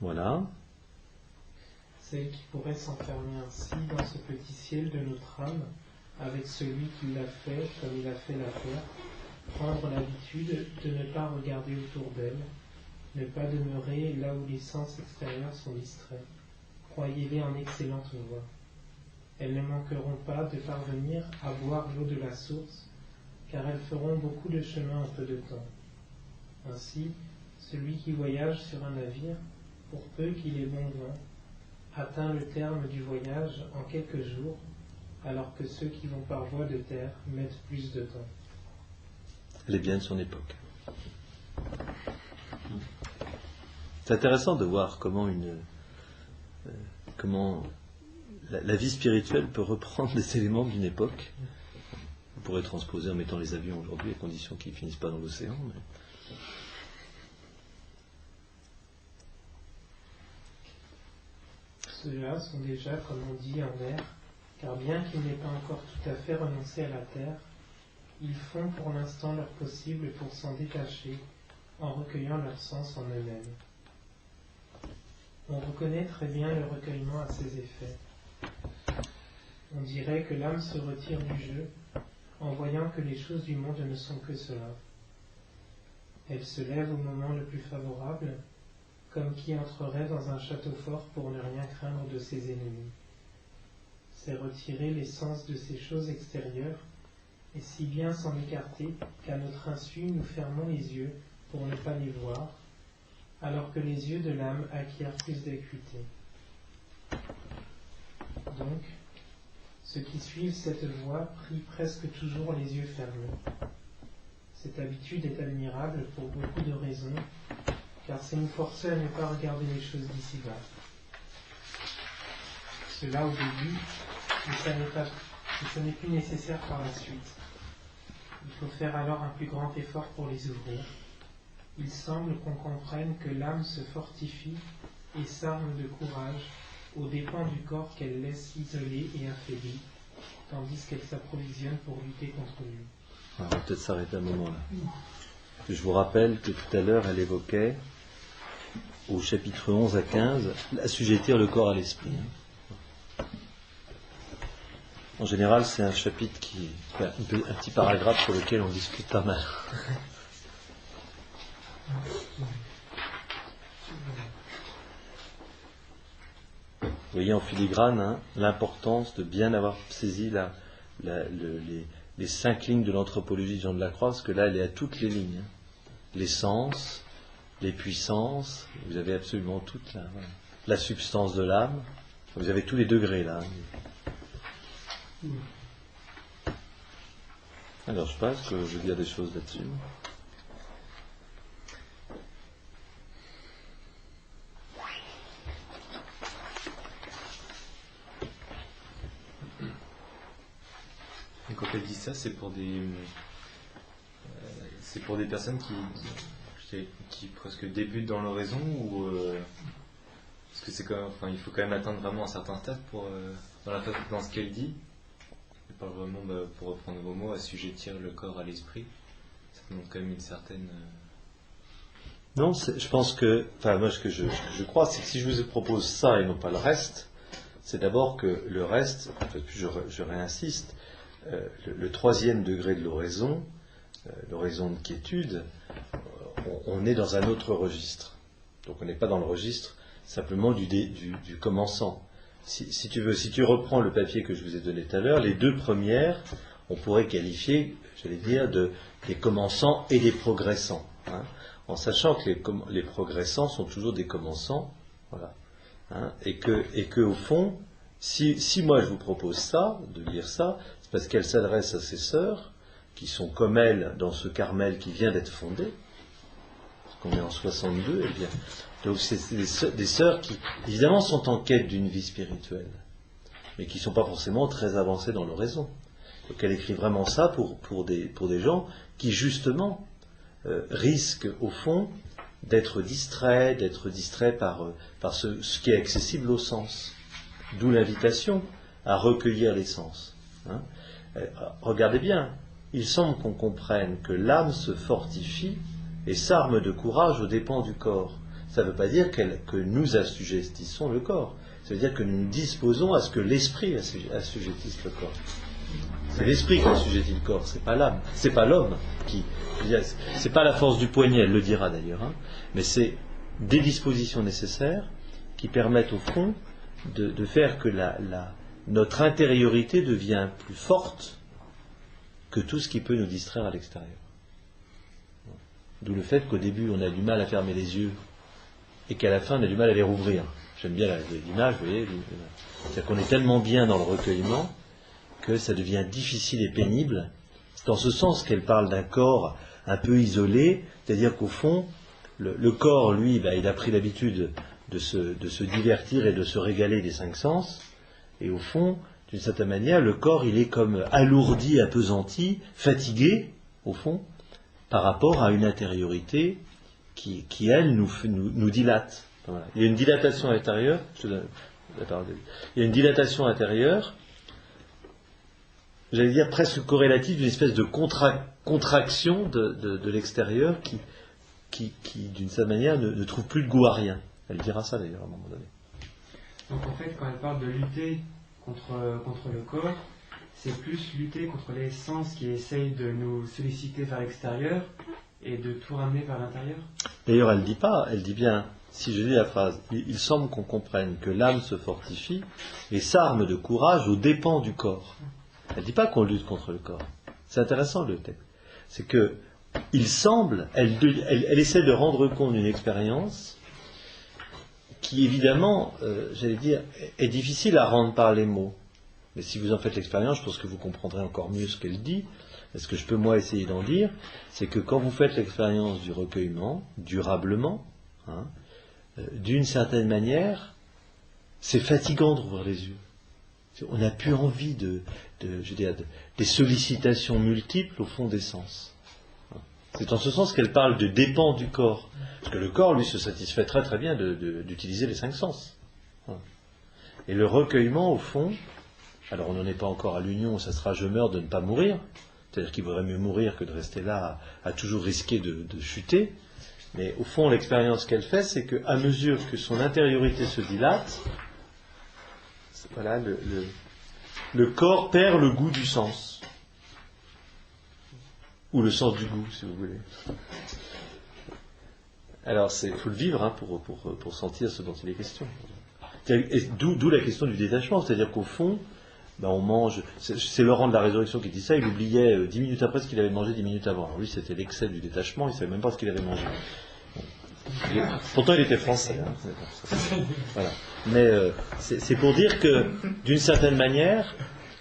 Voilà. Celle qui pourrait s'enfermer ainsi dans ce petit ciel de notre âme, avec celui qui l'a fait comme il a fait la terre, prendre l'habitude de ne pas regarder autour d'elle, ne pas demeurer là où les sens extérieurs sont distraits. Croyez-les en excellente voie. Elles ne manqueront pas de parvenir à boire l'eau de la source, car elles feront beaucoup de chemin en peu de temps. Ainsi, celui qui voyage sur un navire, pour peu qu'il ait bon vent, atteint le terme du voyage en quelques jours, alors que ceux qui vont par voie de terre mettent plus de temps. Elle est bien de son époque. C'est intéressant de voir comment la vie spirituelle peut reprendre des éléments d'une époque. On pourrait transposer en mettant les avions aujourd'hui, à condition qu'ils ne finissent pas dans l'océan. Mais... Ceux-là sont déjà, comme on dit, en l'air, car bien qu'ils n'aient pas encore tout à fait renoncé à la terre, ils font pour l'instant leur possible pour s'en détacher en recueillant leur sens en eux-mêmes. On reconnaît très bien le recueillement à ses effets. On dirait que l'âme se retire du jeu en voyant que les choses du monde ne sont que cela. Elle se lève au moment le plus favorable, comme qui entrerait dans un château fort pour ne rien craindre de ses ennemis. C'est retirer l'essence de ces choses extérieures, et si bien s'en écarter qu'à notre insu nous fermons les yeux pour ne pas les voir, alors que les yeux de l'âme acquièrent plus d'acuité. Donc, ceux qui suivent cette voie prient presque toujours les yeux fermés. Cette habitude est admirable pour beaucoup de raisons, car c'est nous forcer à ne pas regarder les choses d'ici-bas. Cela au début, mais ce n'est plus nécessaire par la suite. Il faut faire alors un plus grand effort pour les ouvrir. Il semble qu'on comprenne que l'âme se fortifie et s'arme de courage aux dépens du corps qu'elle laisse isolé et affaibli, tandis qu'elle s'approvisionne pour lutter contre lui. On va peut-être s'arrêter à un moment là. Je vous rappelle que tout à l'heure, elle évoquait, au chapitre 11 à 15, assujettir le corps à l'esprit. En général, c'est un chapitre un petit paragraphe sur lequel on discute pas mal. Vous voyez en filigrane l'importance de bien avoir saisi les 5 lignes de l'anthropologie de Jean de la Croix, parce que là, elle est à toutes les lignes. Les sens, les puissances, vous avez absolument toute la substance de l'âme, vous avez tous les degrés là. Alors je pense que je veux dire des choses là-dessus. Et quand elle dit ça, c'est pour des personnes qui presque débutent dans l'oraison, ou parce que c'est quand même, il faut quand même atteindre vraiment un certain stade pour dans ce qu'elle dit. Elle parle vraiment, pour reprendre vos mots, assujettir le corps à l'esprit. Ça demande quand même une certaine. Non, je pense que, moi ce que je crois, c'est que si je vous propose ça et non pas le reste, c'est d'abord que le reste, je réinsiste, le 3e degré de l'oraison de quiétude, on est dans un autre registre. Donc on n'est pas dans le registre simplement du commençant. Si tu reprends le papier que je vous ai donné tout à l'heure, les 2 premières, on pourrait qualifier, j'allais dire, des commençants et des progressants. En sachant que les progressants sont toujours des commençants, voilà. Et que au fond, si moi je vous propose ça, de lire ça, c'est parce qu'elle s'adresse à ses sœurs, qui sont comme elle dans ce Carmel qui vient d'être fondé, parce qu'on est en 62, eh bien, donc c'est des sœurs qui, évidemment, sont en quête d'une vie spirituelle, mais qui ne sont pas forcément très avancées dans l'oraison. Donc elle écrit vraiment ça pour des gens qui, justement, risquent, au fond, d'être distraits par ce qui est accessible au sens. D'où l'invitation à recueillir les sens. Regardez bien, il semble qu'on comprenne que l'âme se fortifie et s'arme de courage aux dépens du corps. Ça ne veut pas dire que nous assujettissons le corps. Ça veut dire que nous nous disposons à ce que l'esprit assujettisse le corps. C'est l'esprit qui assujettit le corps, c'est pas l'âme, c'est pas l'homme qui. C'est pas la force du poignet, elle le dira d'ailleurs, mais c'est des dispositions nécessaires qui permettent au fond de faire que notre intériorité devient plus forte que tout ce qui peut nous distraire à l'extérieur. D'où le fait qu'au début on a du mal à fermer les yeux et qu'à la fin on a du mal à les rouvrir. J'aime bien l'image, vous voyez. C'est-à-dire qu'on est tellement bien dans le recueillement que ça devient difficile et pénible. C'est dans ce sens qu'elle parle d'un corps un peu isolé, c'est-à-dire qu'au fond, le corps, lui, il a pris l'habitude de se divertir et de se régaler des 5 sens, et au fond, d'une certaine manière, le corps, il est comme alourdi, appesanti, fatigué, au fond, par rapport à une intériorité qui elle, nous dilate. Voilà. Il y a une dilatation intérieure, je te donne la parole de lui. Il y a une dilatation intérieure, j'allais dire presque corrélative d'une espèce de contraction de l'extérieur qui d'une certaine manière, ne trouve plus de goût à rien. Elle dira ça d'ailleurs à un moment donné. Donc en fait, quand elle parle de lutter contre le corps, c'est plus lutter contre les sens qui essayent de nous solliciter vers l'extérieur et de tout ramener vers l'intérieur. D'ailleurs, elle dit bien, si je lis la phrase, il semble qu'on comprenne que l'âme se fortifie et s'arme de courage aux dépens du corps. Elle ne dit pas qu'on lutte contre le corps. C'est intéressant le texte. C'est que, il semble, elle essaie de rendre compte d'une expérience qui, évidemment, j'allais dire, est difficile à rendre par les mots. Mais si vous en faites l'expérience, je pense que vous comprendrez encore mieux ce qu'elle dit. Et ce que je peux, moi, essayer d'en dire, c'est que quand vous faites l'expérience du recueillement, durablement, d'une certaine manière, c'est fatigant d'ouvrir les yeux. On n'a plus envie des sollicitations multiples au fond des sens. C'est en ce sens qu'elle parle de dépens du corps. Parce que le corps, lui, se satisfait très très bien d'utiliser les 5 sens. Et le recueillement, au fond, alors on n'en est pas encore à l'union où ça sera je meurs de ne pas mourir, C'est-à-dire qu'il vaudrait mieux mourir que de rester là à toujours risquer de chuter. Mais au fond, l'expérience qu'elle fait, c'est qu'à mesure que son intériorité se dilate, voilà, le corps perd le goût du sens. Ou le sens du goût, si vous voulez. Alors, il faut le vivre pour sentir ce dont il est question. D'où la question du détachement, c'est-à-dire qu'au fond, on mange. C'est Laurent de la Résurrection qui dit ça, il oubliait 10 minutes après ce qu'il avait mangé 10 minutes avant. Alors lui, c'était l'excès du détachement, il ne savait même pas ce qu'il avait mangé. Pourtant, il était français. Voilà. Mais c'est pour dire que, d'une certaine manière,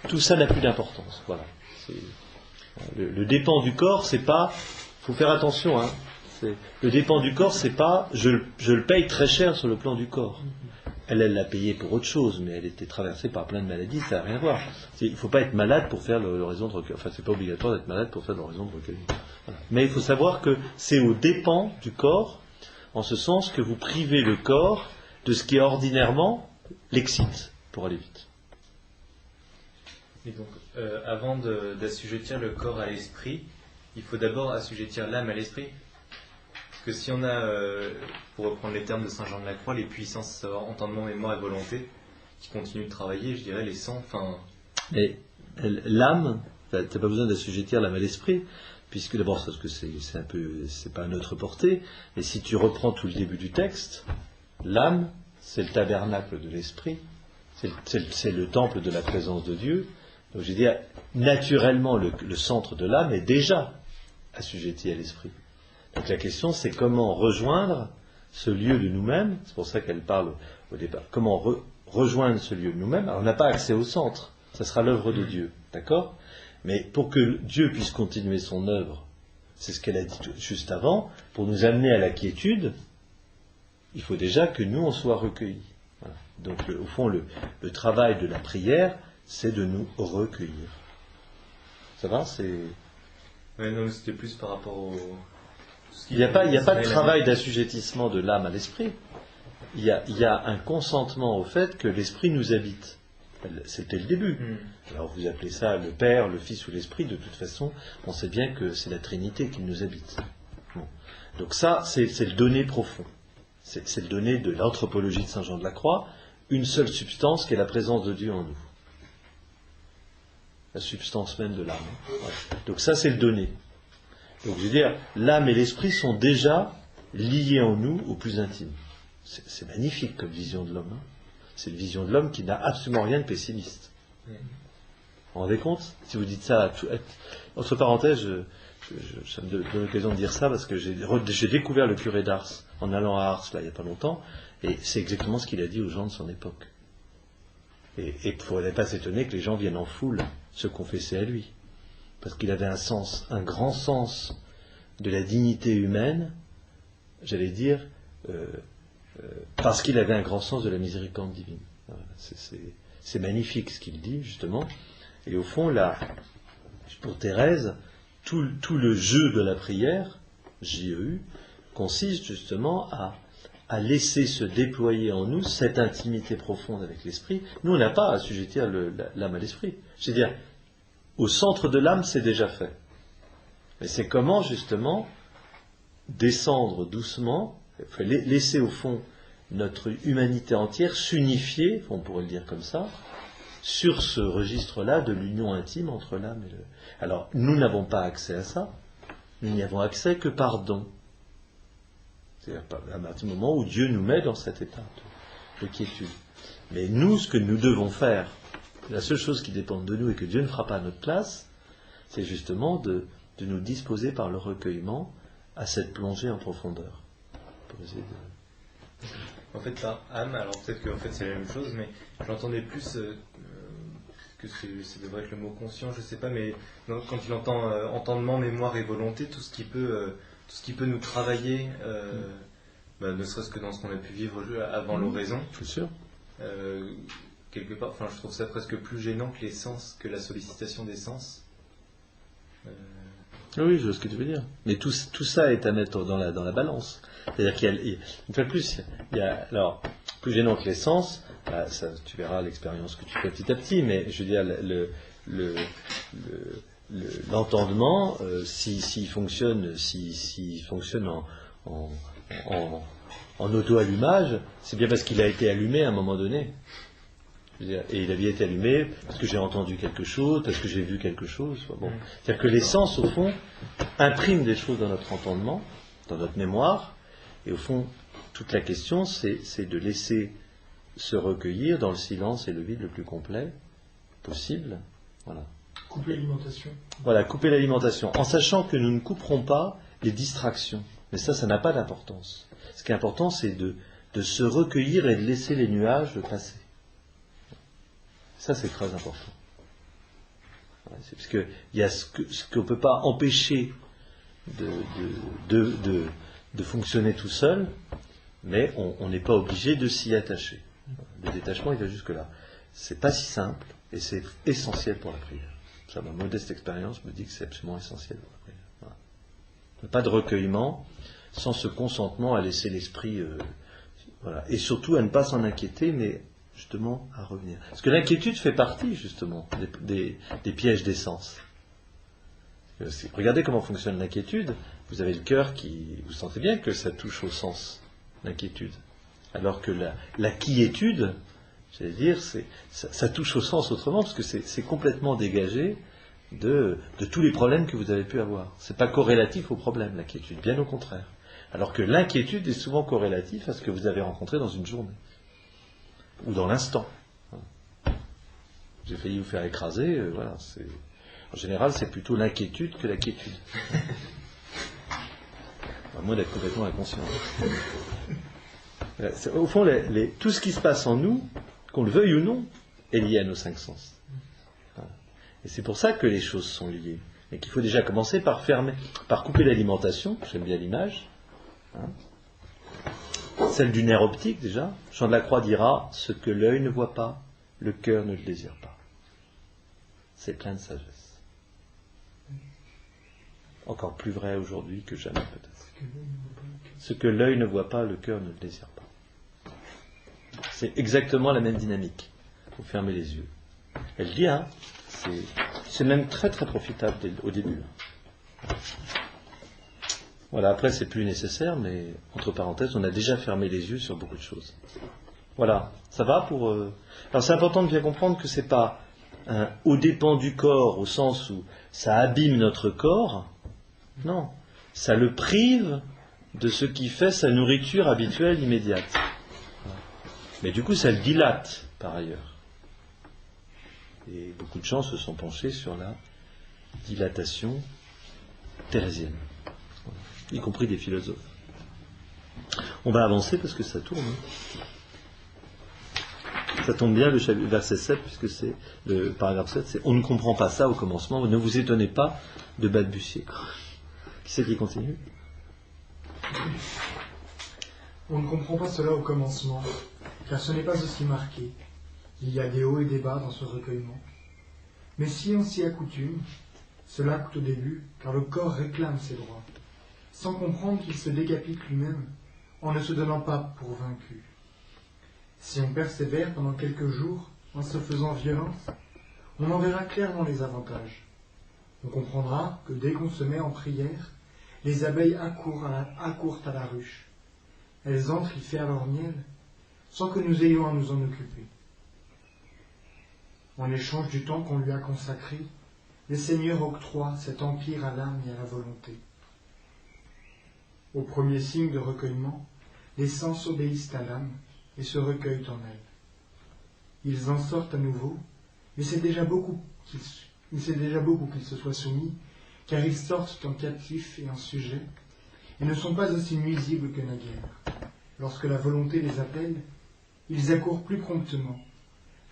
tout ça n'a plus d'importance. Voilà. Le dépend du corps, c'est pas. Faut faire attention. Le dépend du corps, c'est pas. Je le paye très cher sur le plan du corps. Elle l'a payé pour autre chose, mais elle était traversée par plein de maladies, ça n'a rien à voir. Il ne faut pas être malade pour faire l'oraison de recueil. Enfin, c'est pas obligatoire d'être malade pour faire l'oraison de recueil. Voilà. Mais il faut savoir que c'est au dépend du corps, en ce sens que vous privez le corps de ce qui ordinairement l'excite, pour aller vite. Et donc, avant d'assujettir le corps à l'esprit, il faut d'abord assujettir l'âme à l'esprit. Parce que si on a, pour reprendre les termes de Saint Jean de la Croix, les puissances entendement, mémoire et volonté, qui continuent de travailler, je dirais les sens, Mais l'âme, tu n'as pas besoin d'assujettir l'âme à l'esprit, puisque d'abord, parce que c'est pas à notre portée, et si tu reprends tout le début du texte, l'âme, c'est le tabernacle de l'esprit, c'est le temple de la présence de Dieu. Donc je veux dire, naturellement, le centre de l'âme est déjà assujetti à l'esprit. Donc la question, c'est comment rejoindre ce lieu de nous-mêmes. C'est pour ça qu'elle parle au départ. Comment rejoindre ce lieu de nous-mêmes. Alors on n'a pas accès au centre. Ça sera l'œuvre de Dieu. D'accord ? Mais pour que Dieu puisse continuer son œuvre, c'est ce qu'elle a dit juste avant, pour nous amener à la quiétude, il faut déjà que nous, on soit recueillis. Voilà. Donc au fond, le travail de la prière, c'est de nous recueillir. Ça va ? Ouais, non, c'était plus par rapport au... Il n'y a pas de travail d'assujettissement de l'âme à l'esprit. Il y a un consentement au fait que l'esprit nous habite. C'était le début. Alors vous appelez ça le Père, le Fils ou l'Esprit, de toute façon, on sait bien que c'est la Trinité qui nous habite. Bon. Donc ça, c'est le donné profond. C'est le donné de l'anthropologie de Saint Jean de la Croix, une seule substance qui est la présence de Dieu en nous. La substance même de l'âme. Ouais. Donc ça, c'est le donné. Donc je veux dire, l'âme et l'esprit sont déjà liés en nous au plus intime. C'est magnifique comme vision de l'homme. Hein. C'est une vision de l'homme qui n'a absolument rien de pessimiste. Vous vous rendez compte ? Si vous dites ça, entre parenthèses, ça me donne l'occasion de dire ça parce que j'ai découvert le curé d'Ars en allant à Ars là, il n'y a pas longtemps, et c'est exactement ce qu'il a dit aux gens de son époque. Et il ne faudrait pas s'étonner que les gens viennent en foule se confesser à lui. Parce qu'il avait un grand sens de la dignité humaine, j'allais dire, parce qu'il avait un grand sens de la miséricorde divine. Voilà, c'est magnifique ce qu'il dit, justement. Et au fond, là, pour Thérèse, tout le jeu de la prière, JEU, consiste justement à laisser se déployer en nous cette intimité profonde avec l'esprit. Nous, on n'a pas à assujettir l'âme à l'esprit. C'est-à-dire, au centre de l'âme, c'est déjà fait. Mais c'est comment, justement, descendre doucement, laisser au fond notre humanité entière s'unifier, on pourrait le dire comme ça, sur ce registre-là de l'union intime entre l'âme et le... Alors, nous n'avons pas accès à ça, nous n'y avons accès que par don. C'est-à-dire à partir du moment où Dieu nous met dans cet état de quiétude. Mais nous, ce que nous devons faire, la seule chose qui dépend de nous et que Dieu ne fera pas à notre place, c'est justement de nous disposer par le recueillement à cette plongée en profondeur. Pour essayer de... En fait, par âme, alors peut-être que c'est la même chose, mais j'entendais plus que ça devrait être le mot conscient, je sais pas, mais quand il entend entendement, mémoire et volonté, tout ce qui peut nous travailler, ne serait-ce que dans ce qu'on a pu vivre avant l'oraison. C'est sûr. Quelque part, je trouve ça presque plus gênant que les sens, que la sollicitation des sens. Oui, je vois ce que tu veux dire. Mais tout ça est à mettre dans la balance. C'est-à-dire une fois de plus, alors, plus gênant que les sens, ça, tu verras l'expérience que tu fais petit à petit, mais je veux dire, l'entendement, s'il fonctionne en auto-allumage, c'est bien parce qu'il a été allumé à un moment donné. Je veux dire, et il avait été allumé parce que j'ai entendu quelque chose, parce que j'ai vu quelque chose. Bon. C'est-à-dire que les sens, au fond, impriment des choses dans notre entendement, dans notre mémoire, et au fond, toute la question, c'est de laisser se recueillir dans le silence et le vide le plus complet possible. Voilà. Couper l'alimentation. Voilà, couper l'alimentation, en sachant que nous ne couperons pas les distractions. Mais ça n'a pas d'importance. Ce qui est important, c'est de se recueillir et de laisser les nuages passer. Ça, c'est très important. Voilà, c'est parce qu'il y a ce qu'on ne peut pas empêcher de fonctionner tout seul, mais on n'est pas obligé de s'y attacher. Le détachement, il va jusque-là. C'est pas si simple, et c'est essentiel pour la prière. Ça, ma modeste expérience me dit que c'est absolument essentiel pour la prière. Voilà. Pas de recueillement, sans ce consentement à laisser l'esprit... voilà. Et surtout à ne pas s'en inquiéter, mais justement à revenir. Parce que l'inquiétude fait partie, justement, des pièges des sens. Regardez comment fonctionne l'inquiétude. Vous avez le cœur qui... Vous sentez bien que ça touche au sens, l'inquiétude. Alors que la quiétude, j'allais dire, ça touche au sens autrement, parce que c'est complètement dégagé de tous les problèmes que vous avez pu avoir. C'est pas corrélatif au problème, la quiétude, bien au contraire. Alors que l'inquiétude est souvent corrélatif à ce que vous avez rencontré dans une journée, ou dans l'instant. J'ai failli vous faire écraser, voilà. En général, c'est plutôt l'inquiétude que la quiétude. À moins d'être complètement inconscient. Au fond, tout ce qui se passe en nous, qu'on le veuille ou non, est lié à nos cinq sens. Voilà. Et c'est pour ça que les choses sont liées. Et qu'il faut déjà commencer par couper l'alimentation, j'aime bien l'image, celle du nerf optique déjà. Jean de la Croix dira, ce que l'œil ne voit pas, le cœur ne le désire pas. C'est plein de sagesse. Encore plus vrai aujourd'hui que jamais peut-être. Ce que l'œil ne voit pas, le cœur ne le désire pas. C'est exactement la même dynamique. Il faut fermer les yeux. Elle dit, c'est même très très profitable au début. Voilà, après c'est plus nécessaire, mais entre parenthèses, on a déjà fermé les yeux sur beaucoup de choses. Voilà, ça va pour... Alors c'est important de bien comprendre que c'est pas au dépens du corps, au sens où ça abîme notre corps. Non, ça le prive de ce qui fait sa nourriture habituelle immédiate. Mais du coup, ça le dilate, par ailleurs. Et beaucoup de gens se sont penchés sur la dilatation thérésienne, y compris des philosophes. On va avancer parce que ça tourne. Ça tombe bien, le verset 7, puisque c'est le paragraphe 7, c'est « On ne comprend pas ça au commencement, ne vous étonnez pas de balbutier. » Qui c'est qui continue ? On ne comprend pas cela au commencement, car ce n'est pas aussi marqué. Il y a des hauts et des bas dans ce recueillement. Mais si on s'y accoutume, cela coûte au début, car le corps réclame ses droits, sans comprendre qu'il se décapite lui-même, en ne se donnant pas pour vaincu. Si on persévère pendant quelques jours, en se faisant violence, on en verra clairement les avantages. On comprendra que dès qu'on se met en prière, les abeilles accourent à la ruche. Elles entrent y faire leur miel, sans que nous ayons à nous en occuper. En échange du temps qu'on lui a consacré, le Seigneur octroie cet empire à l'âme et à la volonté. Au premier signe de recueillement, les sens obéissent à l'âme et se recueillent en elle. Ils en sortent à nouveau, mais c'est déjà beaucoup qu'ils se soient soumis, car ils sortent en captifs et en sujets, et ne sont pas aussi nuisibles que naguère. Lorsque la volonté les appelle, ils accourent plus promptement,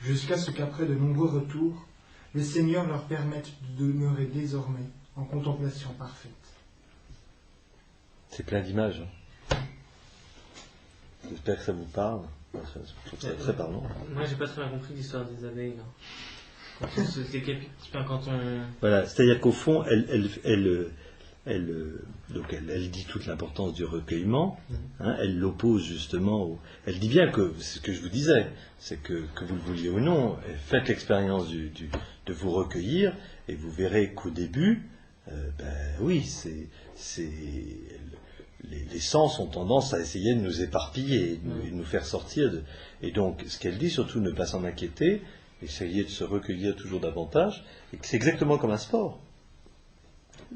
jusqu'à ce qu'après de nombreux retours, le Seigneur leur permette de demeurer désormais en contemplation parfaite. C'est plein d'images. J'espère que ça vous parle. Je trouve ça très parlant. Moi, j'ai pas très bien compris l'histoire des abeilles. Là. Quand on se décapite, quand on... Voilà, c'est-à-dire qu'au fond, elle dit toute l'importance du recueillement. Elle l'oppose justement. Elle dit bien que c'est ce que je vous disais, c'est que vous le vouliez ou non, faites l'expérience de vous recueillir, Et vous verrez qu'au début, oui, les sens ont tendance à essayer de nous éparpiller et de nous faire sortir. Et donc, ce qu'elle dit, surtout ne pas s'en inquiéter, essayer de se recueillir toujours davantage, et que c'est exactement comme un sport.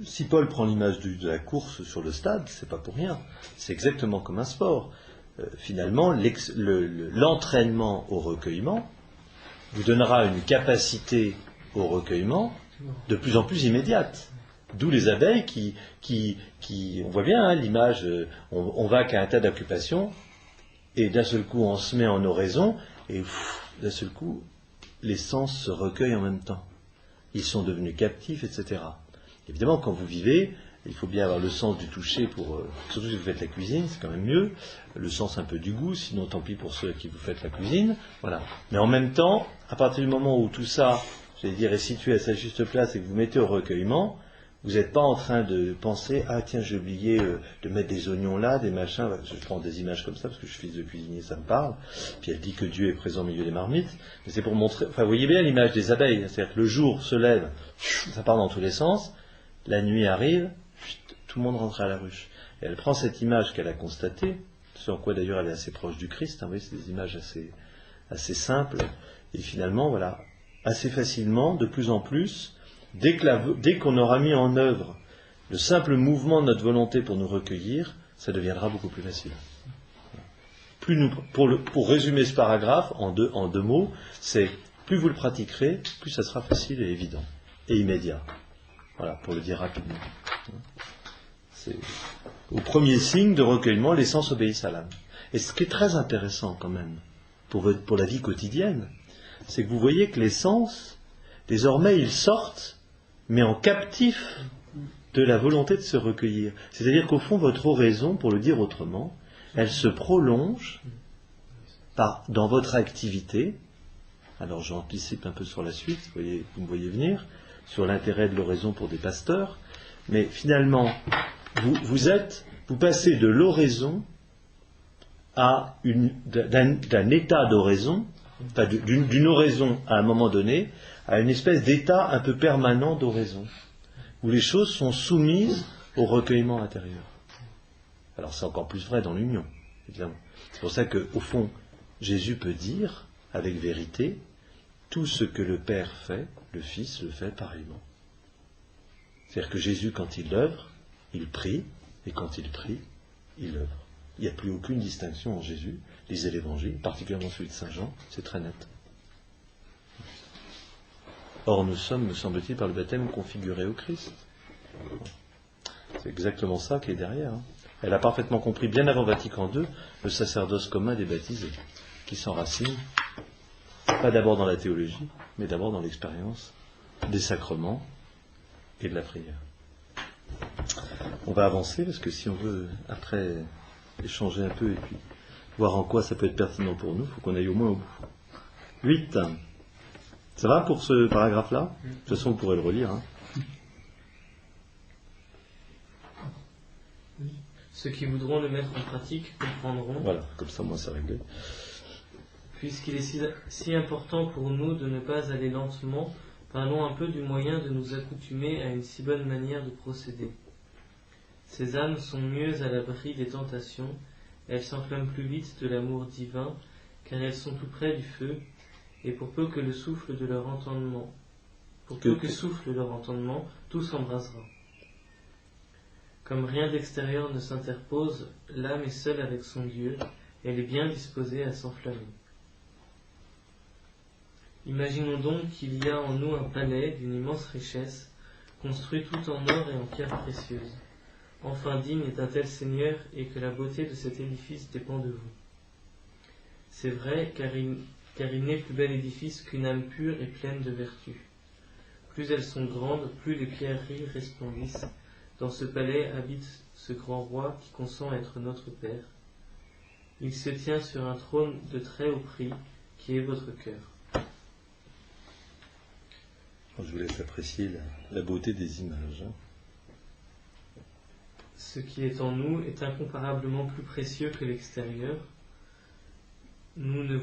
Si Paul prend l'image de la course sur le stade, c'est pas pour rien. C'est exactement comme un sport. Finalement, l'entraînement au recueillement vous donnera une capacité au recueillement de plus en plus immédiate. D'où les abeilles qui on voit bien l'image, on va qu'à un tas d'occupations, et d'un seul coup on se met en oraison, et d'un seul coup les sens se recueillent en même temps. Ils sont devenus captifs, etc. Évidemment, quand vous vivez, il faut bien avoir le sens du toucher, surtout si vous faites la cuisine, c'est quand même mieux, le sens un peu du goût, sinon tant pis pour ceux qui vous faites la cuisine, voilà. Mais en même temps, à partir du moment où tout ça, j'allais dire, est situé à sa juste place et que vous mettez au recueillement, vous n'êtes pas en train de penser, ah tiens, j'ai oublié de mettre des oignons là, des machins, je prends des images comme ça, parce que je suis fils de cuisinier, ça me parle, puis elle dit que Dieu est présent au milieu des marmites, mais c'est pour montrer, vous voyez bien l'image des abeilles, c'est-à-dire que le jour se lève, ça part dans tous les sens, la nuit arrive, tout le monde rentre à la ruche. Et elle prend cette image qu'elle a constatée, ce en quoi d'ailleurs elle est assez proche du Christ, vous voyez, c'est des images assez simples, et finalement, voilà, assez facilement, de plus en plus, dès qu'on aura mis en œuvre le simple mouvement de notre volonté pour nous recueillir, ça deviendra beaucoup plus facile. Pour résumer ce paragraphe en deux mots, c'est plus vous le pratiquerez, plus ça sera facile et évident et immédiat. Voilà, pour le dire rapidement. C'est au premier signe de recueillement, les sens obéissent à l'âme. Et ce qui est très intéressant quand même pour la vie quotidienne, c'est que vous voyez que les sens, désormais, ils sortent, mais en captif de la volonté de se recueillir. C'est-à-dire qu'au fond, votre oraison, pour le dire autrement, elle se prolonge dans votre activité. Alors j'anticipe un peu sur la suite, vous me voyez venir, sur l'intérêt de l'oraison pour des pasteurs, mais finalement, vous passez de l'oraison à d'un état d'oraison, enfin d'une oraison à un moment donné, à une espèce d'état un peu permanent d'oraison, où les choses sont soumises au recueillement intérieur. Alors c'est encore plus vrai dans l'union, évidemment. C'est pour ça qu'au fond, Jésus peut dire, avec vérité, tout ce que le Père fait, le Fils le fait pareillement. C'est-à-dire que Jésus, quand il œuvre, il prie, et quand il prie, il œuvre. Il n'y a plus aucune distinction en Jésus. Lisez l'Évangile, particulièrement celui de Saint Jean, c'est très net. Or, nous sommes, me semble-t-il, par le baptême configurés au Christ. C'est exactement ça qui est derrière. Elle a parfaitement compris, bien avant Vatican II, le sacerdoce commun des baptisés, qui s'enracine, pas d'abord dans la théologie, mais d'abord dans l'expérience des sacrements et de la prière. On va avancer, parce que si on veut, après, échanger un peu et puis voir en quoi ça peut être pertinent pour nous, il faut qu'on aille au moins au bout. 8. Ça va pour ce paragraphe-là ? De toute façon, vous pourrez le relire. Ceux qui voudront le mettre en pratique comprendront. Voilà, comme ça, moi, c'est réglé. Puisqu'il est si important pour nous de ne pas aller lentement, parlons un peu du moyen de nous accoutumer à une si bonne manière de procéder. Ces âmes sont mieux à l'abri des tentations, elles s'enflamment plus vite de l'amour divin, car elles sont tout près du feu, et pour peu que souffle leur entendement, tout s'embrasera. Comme rien d'extérieur ne s'interpose, l'âme est seule avec son Dieu, elle est bien disposée à s'enflammer. Imaginons donc qu'il y a en nous un palais d'une immense richesse, construit tout en or et en pierres précieuses. Enfin digne d'un tel Seigneur, et que la beauté de cet édifice dépend de vous. C'est vrai, car il n'est plus bel édifice qu'une âme pure et pleine de vertu. Plus elles sont grandes, plus les pierreries resplendissent. Dans ce palais habite ce grand roi qui consent être notre Père. Il se tient sur un trône de très haut prix, qui est votre cœur. Je vous laisse apprécier la beauté des images. Ce qui est en nous est incomparablement plus précieux que l'extérieur. Nous ne nous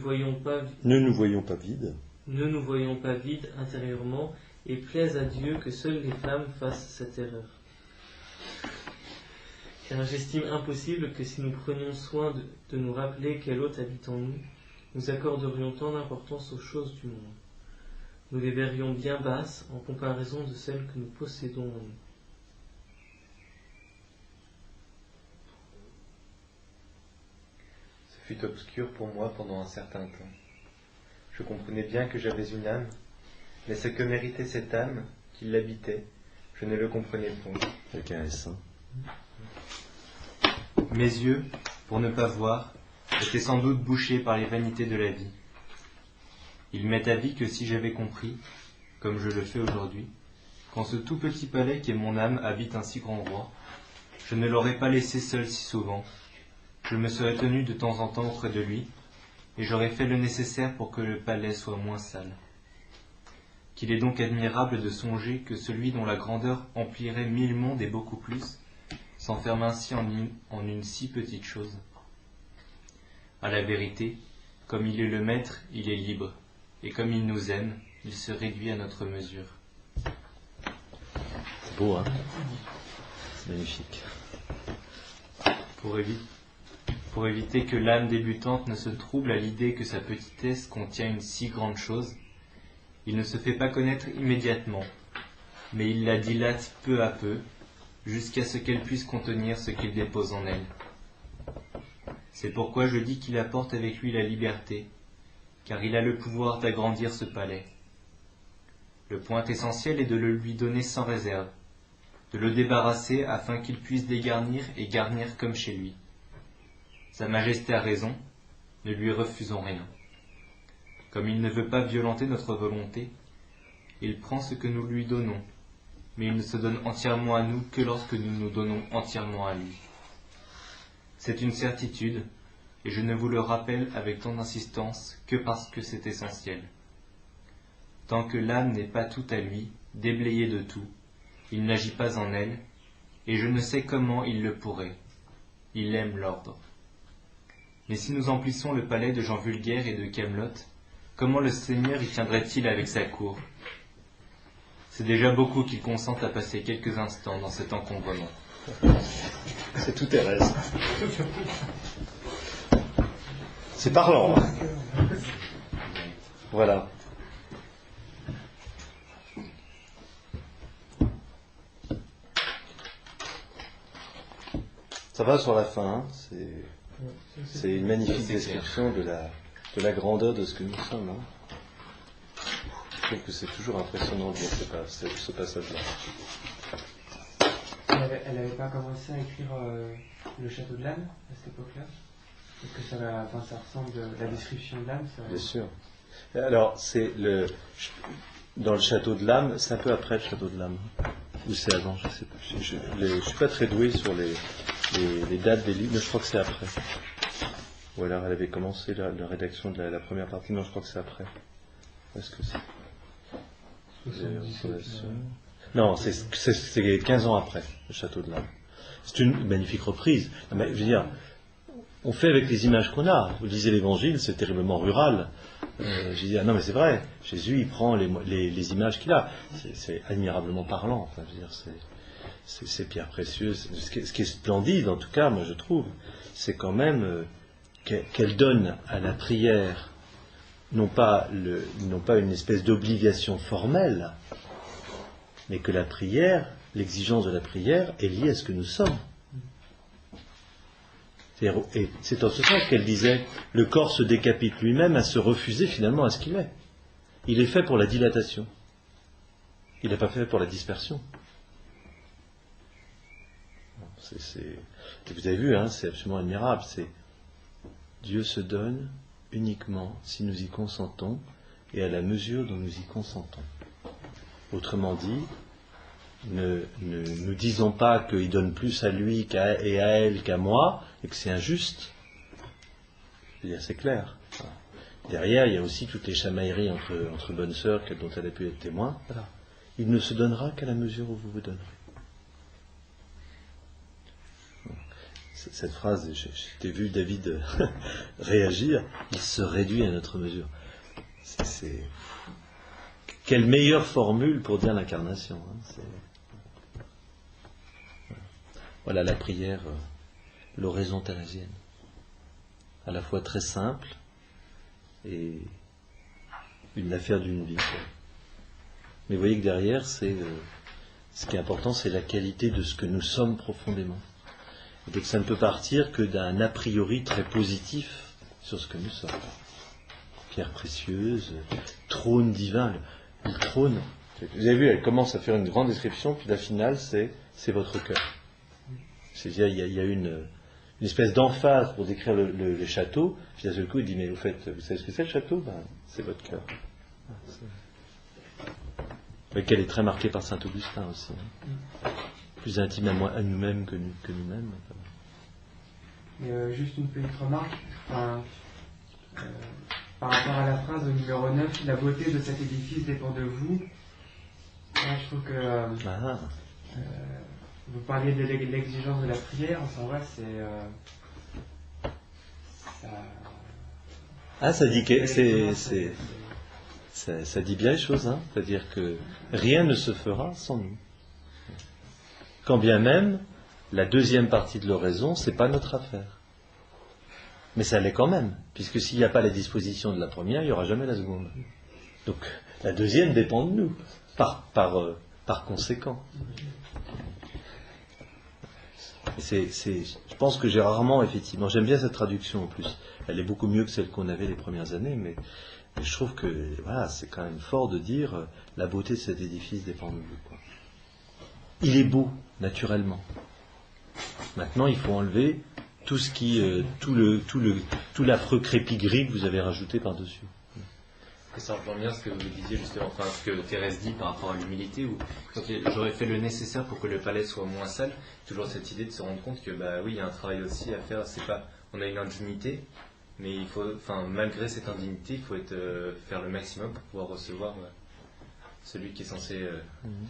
voyons pas vides intérieurement, et plaise à Dieu que seules les femmes fassent cette erreur. Car j'estime impossible que si nous prenions soin de nous rappeler quel hôte habite en nous, nous accorderions tant d'importance aux choses du monde. Nous les verrions bien basses en comparaison de celles que nous possédons en nous. Ce fut obscur pour moi pendant un certain temps. Je comprenais bien que j'avais une âme, mais ce que méritait cette âme, qui l'habitait, je ne le comprenais point. Avec un S. Mes yeux, pour ne pas voir, étaient sans doute bouchés par les vanités de la vie. Il m'est avis que si j'avais compris, comme je le fais aujourd'hui, qu'en ce tout petit palais qu'est mon âme habite un si grand roi, je ne l'aurais pas laissé seul si souvent. Je me serais tenu de temps en temps auprès de lui, et j'aurais fait le nécessaire pour que le palais soit moins sale. Qu'il est donc admirable de songer que celui dont la grandeur emplirait 1000 mondes et beaucoup plus, s'enferme ainsi en une si petite chose. À la vérité, comme il est le maître, il est libre, et comme il nous aime, il se réduit à notre mesure. C'est beau, hein? C'est magnifique. Pour éviter que l'âme débutante ne se trouble à l'idée que sa petitesse contient une si grande chose, il ne se fait pas connaître immédiatement, mais il la dilate peu à peu, jusqu'à ce qu'elle puisse contenir ce qu'il dépose en elle. C'est pourquoi je dis qu'il apporte avec lui la liberté, car il a le pouvoir d'agrandir ce palais. Le point essentiel est de le lui donner sans réserve, de le débarrasser afin qu'il puisse dégarnir et garnir comme chez lui. Sa Majesté a raison, ne lui refusons rien. Comme il ne veut pas violenter notre volonté, il prend ce que nous lui donnons, mais il ne se donne entièrement à nous que lorsque nous nous donnons entièrement à lui. C'est une certitude, et je ne vous le rappelle avec tant d'insistance que parce que c'est essentiel. Tant que l'âme n'est pas tout à lui, déblayée de tout, il n'agit pas en elle, et je ne sais comment il le pourrait. Il aime l'ordre. Mais si nous emplissons le palais de gens vulgaires et de Camelot, comment le Seigneur y tiendrait-il avec sa cour? C'est déjà beaucoup qu'il consente à passer quelques instants dans cet encombrement. C'est tout Thérèse. C'est parlant. Voilà. Ça va sur la fin, hein. C'est une magnifique description de la grandeur de ce que nous sommes. Hein. Je trouve que c'est toujours impressionnant de voir ce passage-là. Elle n'avait pas commencé à écrire le château de l'âme à cette époque-là? Est-ce que ça ressemble la description de l'âme? Bien sûr. Alors, dans le château de l'âme, c'est un peu après le château de l'âme. Ou c'est avant, je sais pas. Je suis pas très doué sur les dates des livres, mais je crois que c'est après. Ou alors elle avait commencé la rédaction de la première partie, non, je crois que c'est après. Est-ce que c'est 77, non, c'est 15 ans après, le château de l'âme. C'est une magnifique reprise. Non, mais, je veux dire, on fait avec les images qu'on a. Vous lisez l'évangile, c'est terriblement rural. Je dis, non mais c'est vrai, Jésus il prend les images qu'il a. C'est admirablement parlant. Enfin, je veux dire, c'est pierre précieuse. Ce qui est splendide, en tout cas, moi je trouve, c'est quand même qu'elle donne à la prière non pas une espèce d'obligation formelle, mais que la prière, l'exigence de la prière est liée à ce que nous sommes. Et c'est en ce sens qu'elle disait, le corps se décapite lui-même à se refuser finalement à ce qu'il est. Il est fait pour la dilatation. Il n'est pas fait pour la dispersion. Vous avez vu, hein, c'est absolument admirable. Dieu se donne uniquement si nous y consentons et à la mesure dont nous y consentons. Autrement dit, ne nous disons pas qu'il donne plus à lui et à elle qu'à moi, et que c'est injuste. Je veux dire, c'est clair. Derrière, il y a aussi toutes les chamailleries entre bonnes sœurs dont elle a pu être témoin. Voilà. Il ne se donnera qu'à la mesure où vous vous donnerez. Cette phrase, j'ai vu David réagir, il se réduit à notre mesure. quelle meilleure formule pour dire l'incarnation, hein, voilà la prière, l'oraison thérésienne. À la fois très simple et une affaire d'une vie. Mais vous voyez que derrière, ce qui est important, c'est la qualité de ce que nous sommes profondément. Et donc ça ne peut partir que d'un a priori très positif sur ce que nous sommes. Pierre précieuse, trône divin. Le trône, vous avez vu, elle commence à faire une grande description, puis la finale, c'est votre cœur. C'est-à-dire, il y a une espèce d'emphase pour décrire le château, puis d'un seul coup, il dit, mais au fait, vous savez ce que c'est le château? C'est votre cœur. Mais qu'elle est très marquée par Saint Augustin aussi. Plus intime à nous-mêmes que nous-mêmes. Juste une petite remarque. Par rapport à la phrase au numéro 9, la beauté de cet édifice dépend de vous. Moi, je trouve que vous parliez de l'exigence de la prière, enfin ouais, ça dit que ça dit bien les choses, hein. C'est-à-dire que rien ne se fera sans nous. Quand bien même, la deuxième partie de l'oraison, c'est pas notre affaire. Mais ça l'est quand même, puisque s'il n'y a pas la disposition de la première, il n'y aura jamais la seconde. Donc la deuxième dépend de nous, par conséquent. Et je pense que j'ai rarement, effectivement, j'aime bien cette traduction en plus. Elle est beaucoup mieux que celle qu'on avait les premières années, mais je trouve que voilà, c'est quand même fort de dire la beauté de cet édifice dépend de vous, quoi. Il est beau, naturellement. Maintenant, il faut enlever tout ce qui, tout l'affreux crépi gris que vous avez rajouté par-dessus. Et ça reprend bien ce que vous disiez justement, enfin ce que Thérèse dit par rapport à l'humilité, où j'aurais fait le nécessaire pour que le palais soit moins sale. Toujours cette idée de se rendre compte que oui, il y a un travail aussi à faire. C'est pas, on a une indignité, mais il faut, malgré cette indignité, il faut faire le maximum pour pouvoir recevoir celui qui est censé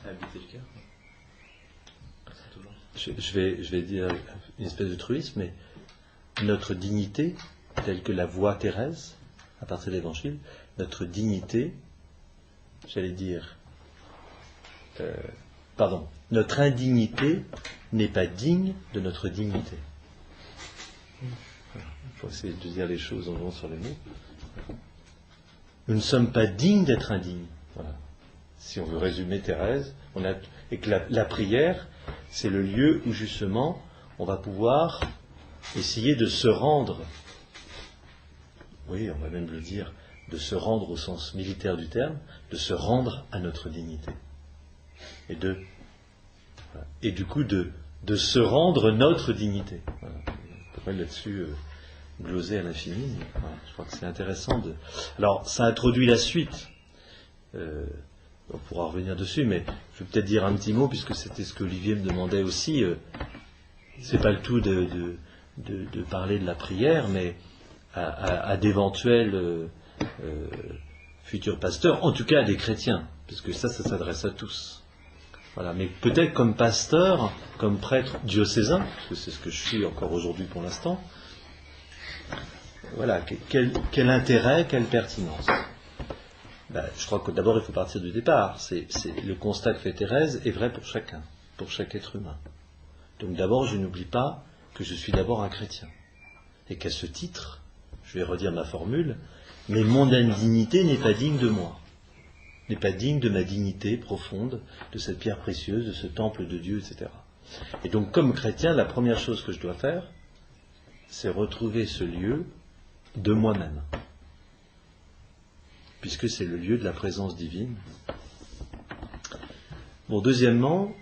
habiter le cœur. Je vais dire une espèce de truisme, mais notre dignité, telle que la voit Thérèse, à partir de l'Évangile, notre dignité, j'allais dire, notre indignité n'est pas digne de notre dignité. Il faut essayer de dire les choses en jouant sur les mots. Nous ne sommes pas dignes d'être indignes. Voilà. Si on veut résumer Thérèse, et que la prière, c'est le lieu où justement on va pouvoir essayer de se rendre, oui, on va même le dire, de se rendre au sens militaire du terme, de se rendre à notre dignité. Et du coup de se rendre notre dignité. Voilà. On pourrait là-dessus gloser à l'infini. Voilà, je crois que c'est intéressant de. Alors, ça introduit la suite. On pourra revenir dessus, mais je vais peut-être dire un petit mot, puisque c'était ce que Olivier me demandait aussi. C'est pas le tout de parler de la prière, mais à d'éventuels futurs pasteurs, en tout cas à des chrétiens, parce que ça s'adresse à tous. Voilà, mais peut-être comme pasteur, comme prêtre diocésain, parce que c'est ce que je suis encore aujourd'hui pour l'instant. Voilà, quel intérêt, quelle pertinence. Je crois que d'abord il faut partir du départ. C'est le constat que fait Thérèse est vrai pour chacun, pour chaque être humain. Donc d'abord, je n'oublie pas que je suis d'abord un chrétien. Et qu'à ce titre, je vais redire ma formule, mais mon indignité n'est pas digne de moi, n'est pas digne de ma dignité profonde, de cette pierre précieuse, de ce temple de Dieu, etc. Et donc comme chrétien, la première chose que je dois faire, c'est retrouver ce lieu de moi-même, puisque c'est le lieu de la présence divine. Bon, deuxièmement,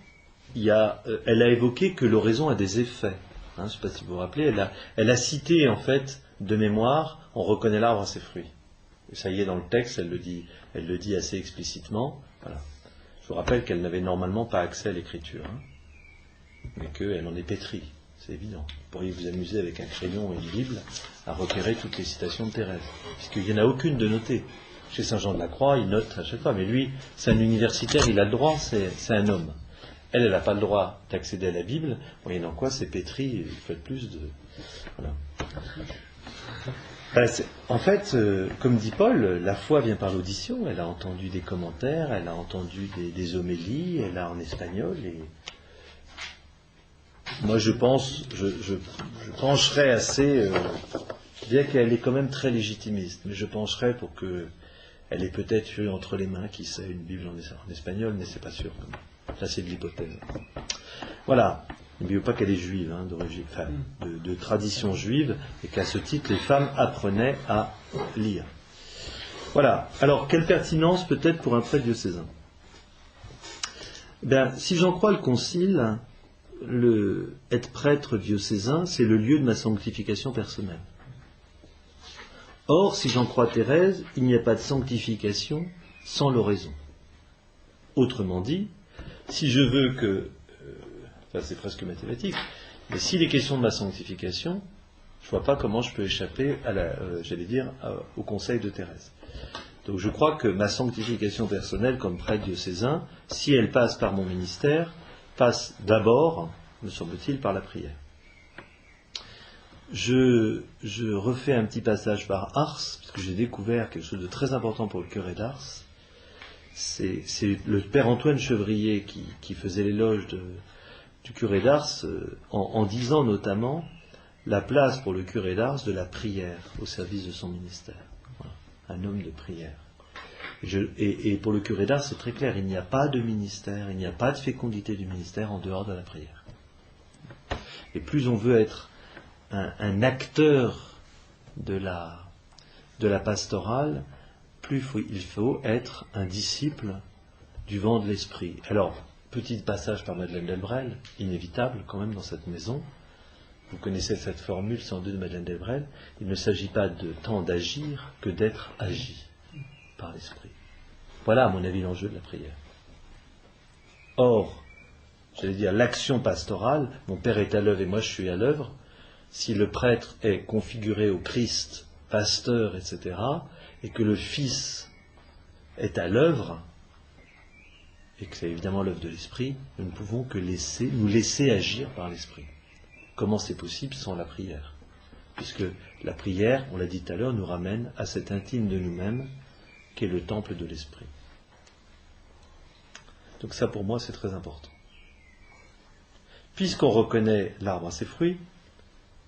elle a évoqué que l'oraison a des effets. Je ne sais pas si vous vous rappelez, elle a cité en fait de mémoire, on reconnaît l'arbre à ses fruits. Et ça y est, dans le texte, elle le dit assez explicitement. Voilà. Je vous rappelle qu'elle n'avait normalement pas accès à l'écriture, mais qu'elle en est pétrie, c'est évident. Vous pourriez vous amuser avec un crayon et une Bible à repérer toutes les citations de Thérèse, puisqu'il n'y en a aucune de notée. Chez Saint Jean de la Croix, il note à chaque fois, mais lui, c'est un universitaire, il a le droit, c'est un homme. Elle n'a pas le droit d'accéder à la Bible, moyennant quoi c'est pétri, il faut plus de. Voilà. En fait, comme dit Paul, la foi vient par l'audition. Elle a entendu des commentaires, elle a entendu des homélies, elle a en espagnol. Et moi, je pencherais assez, bien qu'elle est quand même très légitimiste, mais je pencherais pour que elle ait peut-être eu entre les mains, qui sait, une Bible en espagnol, mais c'est pas sûr. Là, c'est de l'hypothèse. Voilà. N'oubliez pas qu'elle est juive, d'origine, de tradition juive, et qu'à ce titre, les femmes apprenaient à lire. Voilà. Alors, quelle pertinence peut-être pour un prêtre diocésain ? Si j'en crois le Concile, être prêtre diocésain, c'est le lieu de ma sanctification personnelle. Or, si j'en crois Thérèse, il n'y a pas de sanctification sans l'oraison. Autrement dit, si je veux que c'est presque mathématique. Mais s'il est question de ma sanctification, je ne vois pas comment je peux échapper au conseil de Thérèse. Donc je crois que ma sanctification personnelle comme prêtre diocésain, si elle passe par mon ministère, passe d'abord, me semble-t-il, par la prière. Je refais un petit passage par Ars, parce que j'ai découvert quelque chose de très important pour le curé d'Ars. C'est le père Antoine Chevrier qui faisait l'éloge du curé d'Ars, en disant notamment la place pour le curé d'Ars de la prière au service de son ministère. Voilà. Un homme de prière. Et pour le curé d'Ars, c'est très clair, il n'y a pas de ministère, il n'y a pas de fécondité du ministère en dehors de la prière. Et plus on veut être un acteur de la pastorale, plus il faut être un disciple du vent de l'esprit. Alors, petit passage par Madeleine Delbrel, inévitable quand même dans cette maison. Vous connaissez cette formule 102 de Madeleine Delbrel. Il ne s'agit pas de tant d'agir que d'être agi par l'esprit. Voilà, à mon avis, l'enjeu de la prière. Or, j'allais dire, l'action pastorale, mon Père est à l'œuvre et moi je suis à l'œuvre, si le prêtre est configuré au Christ, pasteur, etc., et que le Fils est à l'œuvre, et que c'est évidemment l'œuvre de l'Esprit, nous ne pouvons que nous laisser agir par l'Esprit. Comment c'est possible sans la prière ? Puisque la prière, on l'a dit tout à l'heure, nous ramène à cet intime de nous-mêmes qui est le temple de l'Esprit. Donc ça, pour moi, c'est très important. Puisqu'on reconnaît l'arbre à ses fruits,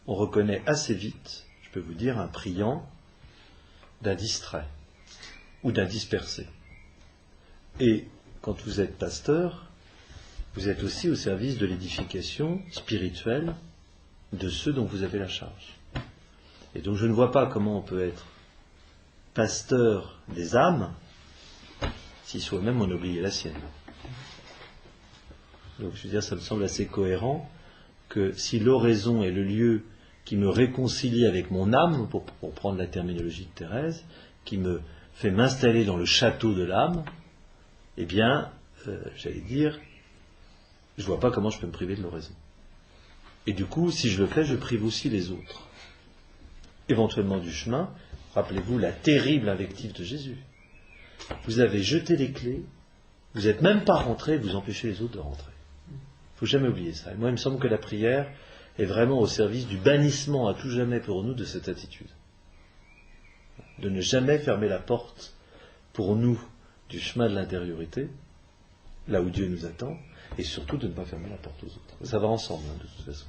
on reconnaît assez vite, je peux vous dire, un priant d'un distrait ou d'un dispersé. Et quand vous êtes pasteur, vous êtes aussi au service de l'édification spirituelle de ceux dont vous avez la charge. Et donc je ne vois pas comment on peut être pasteur des âmes si soi-même on oubliait la sienne. Donc je veux dire, ça me semble assez cohérent que si l'oraison est le lieu qui me réconcilie avec mon âme, pour prendre la terminologie de Thérèse, qui me fait m'installer dans le château de l'âme, eh bien, j'allais dire, je ne vois pas comment je peux me priver de l'oraison. Et du coup, si je le fais, je prive aussi les autres. Éventuellement du chemin, rappelez-vous la terrible invective de Jésus. Vous avez jeté les clés, vous n'êtes même pas rentré, vous empêchez les autres de rentrer. Il ne faut jamais oublier ça. Et moi, il me semble que la prière est vraiment au service du bannissement à tout jamais pour nous de cette attitude. De ne jamais fermer la porte pour nous du chemin de l'intériorité, là où Dieu nous attend, et surtout de ne pas fermer la porte aux autres. Ça va ensemble, de toute façon.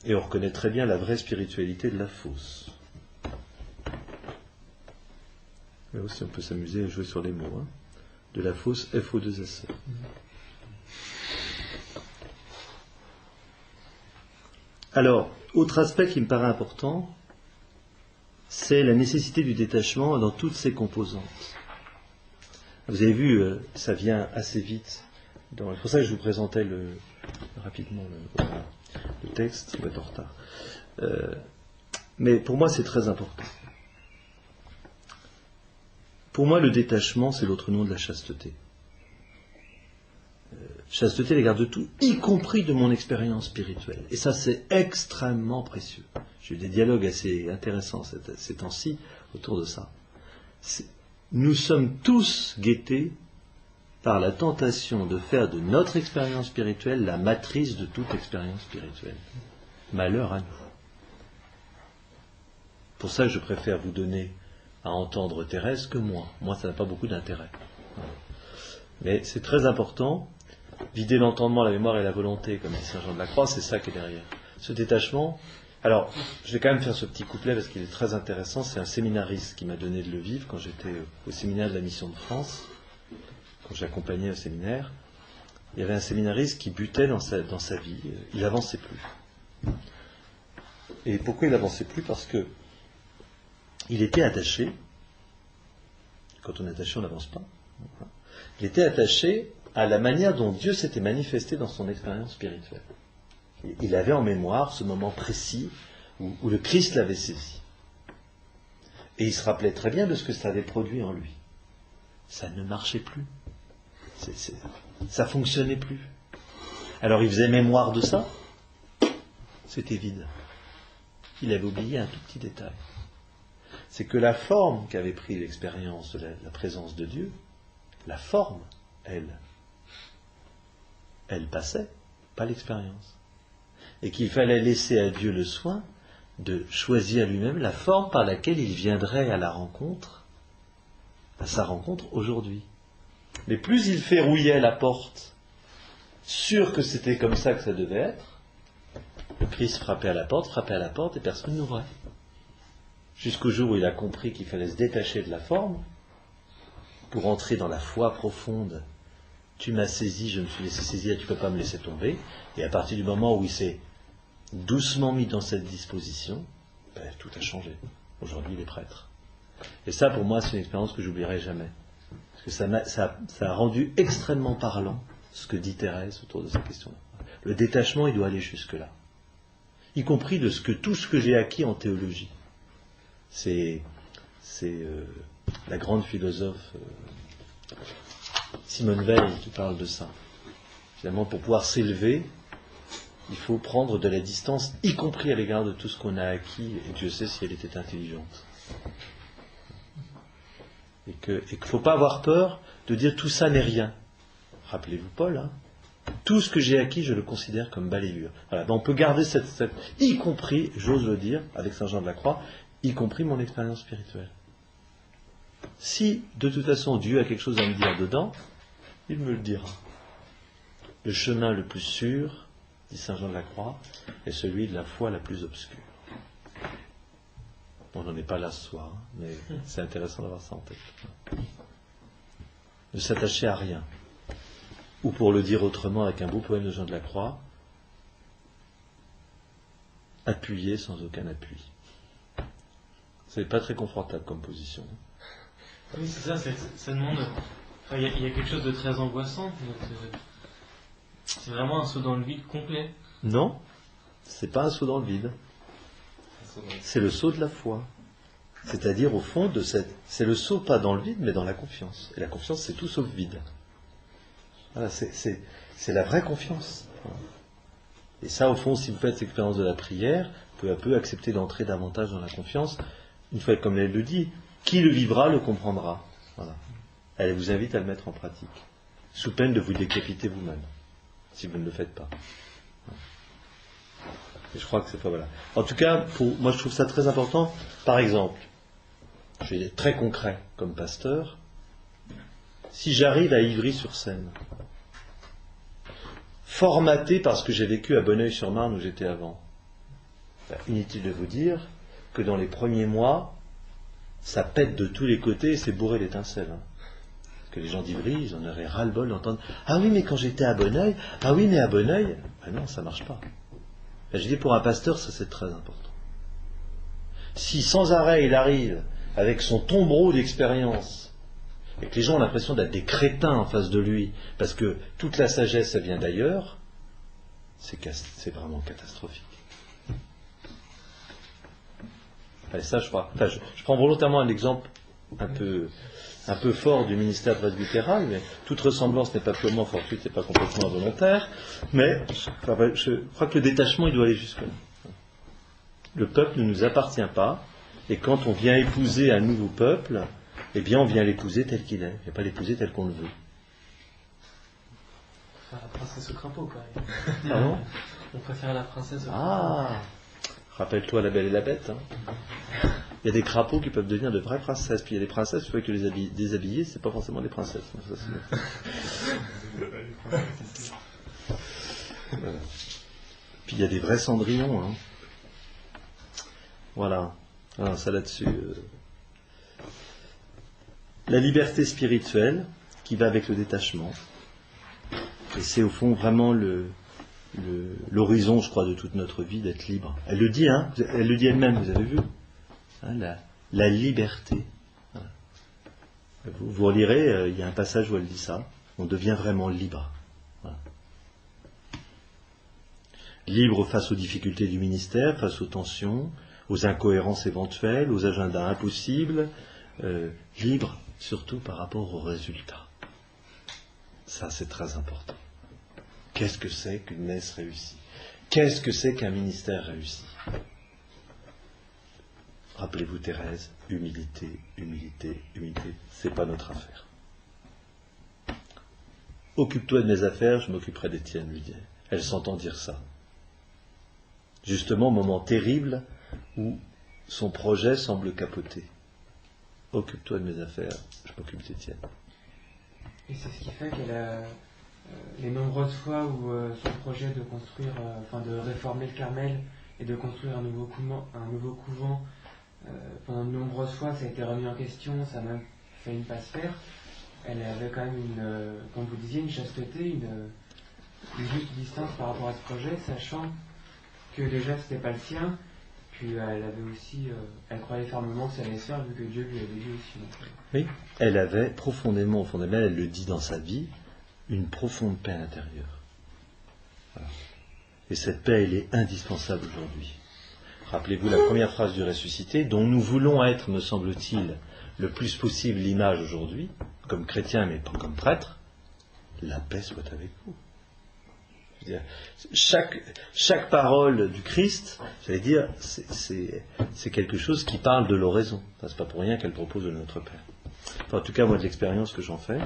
Et on reconnaît très bien la vraie spiritualité de la fausse. Mais aussi on peut s'amuser à jouer sur les mots. De la fausse FO2SE. Alors, autre aspect qui me paraît important, c'est la nécessité du détachement dans toutes ses composantes. Vous avez vu, ça vient assez vite. C'est pour ça que je vous présentais rapidement le texte, il va être en retard. Mais pour moi, c'est très important. Pour moi, le détachement, c'est l'autre nom de la chasteté. Chasteté, l'égard de tout, y compris de mon expérience spirituelle. Et ça, c'est extrêmement précieux. J'ai eu des dialogues assez intéressants ces temps-ci autour de ça. Nous sommes tous guettés par la tentation de faire de notre expérience spirituelle la matrice de toute expérience spirituelle. Malheur à nous. pour ça que je préfère vous donner à entendre Thérèse que moi. Moi, ça n'a pas beaucoup d'intérêt. Mais c'est très important, vider l'entendement, la mémoire et la volonté, comme dit Saint Jean de la Croix, c'est ça qui est derrière. Ce détachement, alors, je vais quand même faire ce petit couplet parce qu'il est très intéressant, c'est un séminariste qui m'a donné de le vivre quand j'étais au séminaire de la Mission de France, quand j'accompagnais au séminaire. Il y avait un séminariste qui butait dans sa vie, il n'avançait plus. Et pourquoi il n'avançait plus? Parce que il était attaché, quand on est attaché on n'avance pas, il était attaché à la manière dont Dieu s'était manifesté dans son expérience spirituelle. Il avait en mémoire ce moment précis où le Christ l'avait saisi. Et il se rappelait très bien de ce que ça avait produit en lui. Ça ne marchait plus. Ça fonctionnait plus. Alors il faisait mémoire de ça. C'était vide. Il avait oublié un tout petit détail. C'est que la forme qu'avait pris l'expérience de la présence de Dieu, la forme, elle passait, pas l'expérience. Et qu'il fallait laisser à Dieu le soin de choisir lui-même la forme par laquelle il viendrait à la rencontre, à sa rencontre aujourd'hui. Mais plus il verrouillait la porte, sûr que c'était comme ça que ça devait être, le Christ frappait à la porte et personne n'ouvrait. Jusqu'au jour où il a compris qu'il fallait se détacher de la forme pour entrer dans la foi profonde. Tu m'as saisi, je me suis laissé saisir, tu ne peux pas me laisser tomber. Et à partir du moment où il s'est doucement mis dans cette disposition, tout a changé. Aujourd'hui, il est prêtre. Et ça, pour moi, c'est une expérience que j'oublierai jamais. Parce que ça a rendu extrêmement parlant ce que dit Thérèse autour de cette question-là. Le détachement, il doit aller jusque-là. Y compris de tout ce que j'ai acquis en théologie. C'est la grande philosophe Simone Weil qui parle de ça. Finalement, pour pouvoir s'élever, il faut prendre de la distance, y compris à l'égard de tout ce qu'on a acquis, et Dieu sait si elle était intelligente. Et qu'il ne faut pas avoir peur de dire tout ça n'est rien. Rappelez-vous Paul, hein, tout ce que j'ai acquis, je le considère comme balayure. Voilà, on peut garder cette, y compris, j'ose le dire, avec Saint Jean de la Croix, y compris mon expérience spirituelle. Si, de toute façon, Dieu a quelque chose à me dire dedans, il me le dira. Le chemin le plus sûr, dit Saint Jean de la Croix, est celui de la foi la plus obscure. On n'en est pas là ce soir, hein, mais c'est intéressant d'avoir ça en tête. Ne s'attacher à rien. Ou pour le dire autrement avec un beau poème de Jean de la Croix, appuyer sans aucun appui. C'est pas très confortable comme position. Oui, c'est ça, ça demande... Il y a quelque chose de très angoissant. C'est vraiment un saut dans le vide complet. Non, c'est pas un saut dans le vide. C'est le saut de la foi. C'est-à-dire, au fond, c'est le saut pas dans le vide, mais dans la confiance. Et la confiance, c'est tout sauf vide. Voilà, c'est la vraie confiance. Et ça, au fond, si vous faites cette expérience de la prière, peu à peu, acceptez d'entrer davantage dans la confiance. Une fois, comme elle le dit, qui le vivra le comprendra. Voilà. Elle vous invite à le mettre en pratique, sous peine de vous décapiter vous-même, si vous ne le faites pas. Et je crois que c'est pas voilà. En tout cas, moi je trouve ça très important. Par exemple, je vais être très concret comme pasteur. Si j'arrive à Ivry-sur-Seine, formaté par ce que j'ai vécu à Bonneuil-sur-Marne où j'étais avant, inutile de vous dire que dans les premiers mois, ça pète de tous les côtés et c'est bourré d'étincelles. Hein. Parce que les gens d'Ivry, ils en auraient ras-le-bol d'entendre « Ah oui, mais quand j'étais à Bonneuil, ah oui, mais à Bonneuil... » Ben non, ça marche pas. Ben, je dis pour un pasteur, ça c'est très important. Si sans arrêt il arrive avec son tombereau d'expérience et que les gens ont l'impression d'être des crétins en face de lui parce que toute la sagesse, ça vient d'ailleurs, c'est vraiment catastrophique. Et ça, je crois. Enfin, je prends volontairement un exemple un peu fort du ministère presbytéral, mais toute ressemblance n'est pas purement fortuite et pas complètement involontaire. Mais je crois que le détachement, il doit aller jusque-là. Le peuple ne nous appartient pas, et quand on vient épouser un nouveau peuple, eh bien, on vient l'épouser tel qu'il est, et pas l'épouser tel qu'on le veut. On préfère la princesse au crapaud, quoi. Pardon ? On préfère la princesse au crapaud. Ah ! Rappelle-toi La Belle et la Bête. Hein. Il y a des crapauds qui peuvent devenir de vraies princesses, puis il y a des princesses, tu vois que les déshabiller, c'est pas forcément des princesses. Ça, voilà. Puis il y a des vrais cendrillons. Hein. Voilà. Alors ça là-dessus. La liberté spirituelle qui va avec le détachement. Et c'est au fond vraiment l'horizon, je crois, de toute notre vie, d'être libre. Elle le dit, hein, elle le dit elle-même, vous avez vu, hein, la liberté. Voilà. Vous relirez, il y a un passage où elle dit ça, on devient vraiment libre. Voilà. Libre face aux difficultés du ministère, face aux tensions, aux incohérences éventuelles, aux agendas impossibles, libre surtout par rapport aux résultats. Ça, c'est très important. Qu'est-ce que c'est qu'une messe réussie? Qu'est-ce que c'est qu'un ministère réussi? Rappelez-vous Thérèse, humilité, humilité, humilité, c'est pas notre affaire. Occupe-toi de mes affaires, je m'occuperai des tiennes, lui dit. Elle s'entend dire ça. Justement, moment terrible où son projet semble capoter. Occupe-toi de mes affaires, je m'occupe des tiennes. Et c'est ce qui fait qu'elle a les nombreuses fois où son projet de construire, de réformer le Carmel et de construire un nouveau couvent, pendant de nombreuses fois ça a été remis en question, ça a même failli pas se faire. Elle avait quand même comme vous disiez, une chasteté, une juste distance par rapport à ce projet, sachant que déjà c'était pas le sien, puis elle avait aussi, elle croyait fermement que ça allait se faire vu que Dieu lui avait dit aussi. Oui, elle avait profondément, au fond d'elle, elle le dit dans sa vie, une profonde paix intérieure. Voilà. Et cette paix, elle est indispensable aujourd'hui. Rappelez-vous la première phrase du ressuscité, dont nous voulons être, me semble-t-il, le plus possible l'image aujourd'hui, comme chrétien mais pas comme prêtre, la paix soit avec vous. Je veux dire, chaque parole du Christ, j'allais dire, c'est quelque chose qui parle de l'oraison. Enfin, c'est pas pour rien qu'elle propose de notre Père. Enfin, en tout cas, moi, de l'expérience que j'en fais,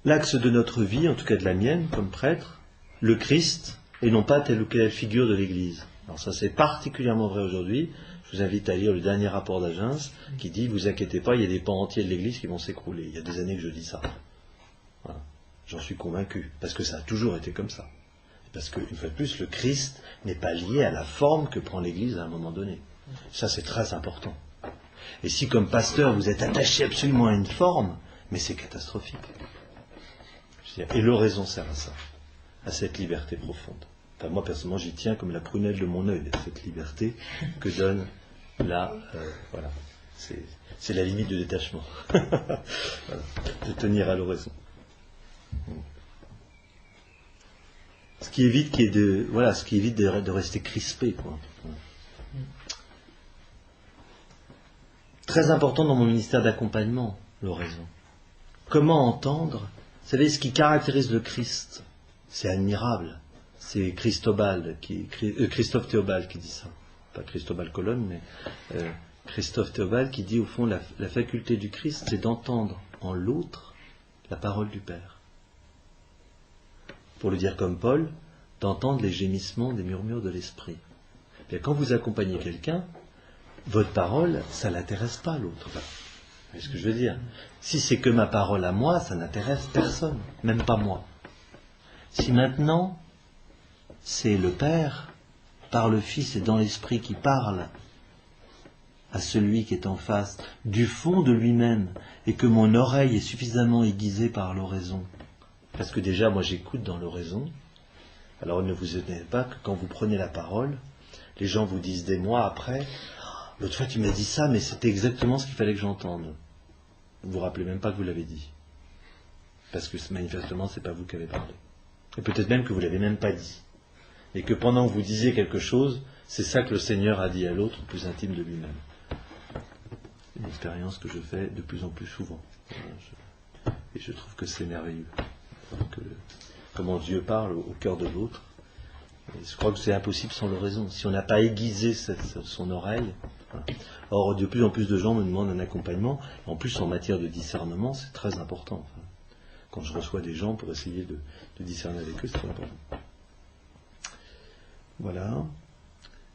l'axe de notre vie, en tout cas de la mienne, comme prêtre, le Christ, et non pas telle ou quelle figure de l'Église. Alors ça, c'est particulièrement vrai aujourd'hui. Je vous invite à lire le dernier rapport d'Agens, qui dit, vous inquiétez pas, il y a des pans entiers de l'Église qui vont s'écrouler. Il y a des années que je dis ça. Voilà. J'en suis convaincu, parce que ça a toujours été comme ça. Parce que, une fois de plus, le Christ n'est pas lié à la forme que prend l'Église à un moment donné. Ça, c'est très important. Et si, comme pasteur, vous êtes attaché absolument à une forme, mais c'est catastrophique. Et l'oraison sert à ça, à cette liberté profonde. Enfin, moi, personnellement, j'y tiens comme la prunelle de mon œil, à cette liberté que donne là, voilà. C'est la limite de détachement. Voilà. De tenir à l'oraison. Ce qui évite de rester crispé, quoi. Très important dans mon ministère d'accompagnement, l'oraison. Comment entendre? Vous savez, ce qui caractérise le Christ, c'est admirable. C'est Christophe Théobald qui dit ça. Pas Cristobal Colonne, mais Christophe Théobald qui dit au fond la faculté du Christ, c'est d'entendre en l'autre la parole du Père. Pour le dire comme Paul, d'entendre les gémissements des murmures de l'esprit. Bien, quand vous accompagnez quelqu'un, votre parole, ça n'intéresse pas l'autre. Vous voyez ce que je veux dire? Si c'est que ma parole à moi, ça n'intéresse personne, même pas moi. Si maintenant, c'est le Père, par le Fils et dans l'Esprit qui parle à celui qui est en face, du fond de lui-même, et que mon oreille est suffisamment aiguisée par l'oraison, parce que déjà, moi j'écoute dans l'oraison, alors ne vous étonnez pas que quand vous prenez la parole, les gens vous disent des mois après, l'autre fois tu m'as dit ça, mais c'était exactement ce qu'il fallait que j'entende. Vous vous rappelez même pas que vous l'avez dit. Parce que manifestement, c'est pas vous qui avez parlé. Et peut-être même que vous l'avez même pas dit. Et que pendant que vous disiez quelque chose, c'est ça que le Seigneur a dit à l'autre, plus intime de lui-même. Une expérience que je fais de plus en plus souvent. Et je trouve que c'est merveilleux. Comment Dieu parle au cœur de l'autre. Et je crois que c'est impossible sans l'oraison. Si on n'a pas aiguisé son oreille. Voilà. Or, de plus en plus de gens me demandent un accompagnement. En plus, en matière de discernement, c'est très important. Enfin, quand je reçois des gens pour essayer de discerner avec eux, c'est très important. Voilà.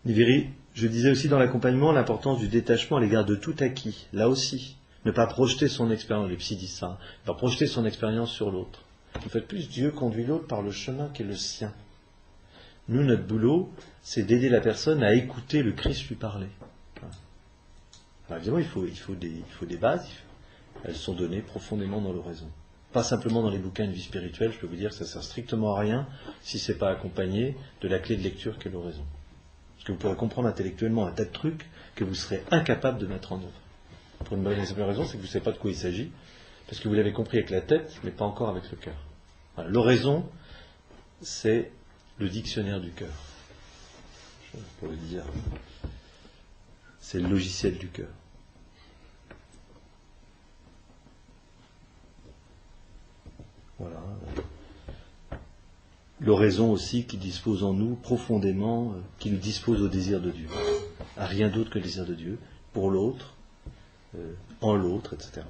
Je disais aussi dans l'accompagnement l'importance du détachement à l'égard de tout acquis. Là aussi, ne pas projeter son expérience, les psys disent ça, ne pas projeter son expérience sur l'autre. En fait, plus Dieu conduit l'autre par le chemin qui est le sien. Nous, notre boulot, c'est d'aider la personne à écouter le Christ lui parler. Alors évidemment, il faut des bases, elles sont données profondément dans l'oraison. Pas simplement dans les bouquins de vie spirituelle, je peux vous dire que ça ne sert strictement à rien si ce n'est pas accompagné de la clé de lecture qu'est l'oraison. Parce que vous pourrez comprendre intellectuellement un tas de trucs que vous serez incapable de mettre en œuvre. Pour une bonne et simple raison, c'est que vous ne savez pas de quoi il s'agit, parce que vous l'avez compris avec la tête, mais pas encore avec le cœur. Voilà, l'oraison, c'est le dictionnaire du cœur. Pour le dire, c'est le logiciel du cœur. Voilà. L'oraison aussi qui dispose en nous profondément, qui nous dispose au désir de Dieu, à rien d'autre que le désir de Dieu, pour l'autre, en l'autre, etc.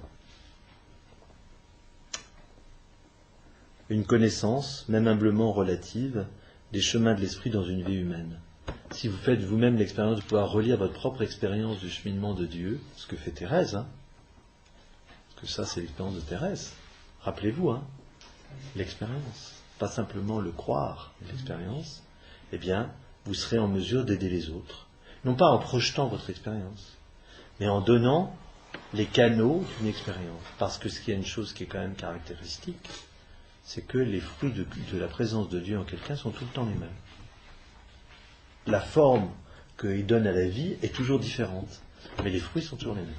Une connaissance, même humblement relative, des chemins de l'esprit dans une vie humaine. Si vous faites vous-même l'expérience de pouvoir relire votre propre expérience du cheminement de Dieu, ce que fait Thérèse, parce que ça c'est l'expérience de Thérèse, rappelez-vous, l'expérience, pas simplement le croire, l'expérience, eh bien, vous serez en mesure d'aider les autres. Non pas en projetant votre expérience, mais en donnant les canaux d'une expérience. Parce que ce qui est une chose qui est quand même caractéristique, c'est que les fruits de la présence de Dieu en quelqu'un sont tout le temps les mêmes. La forme qu'il donne à la vie est toujours différente, mais les fruits sont toujours les mêmes.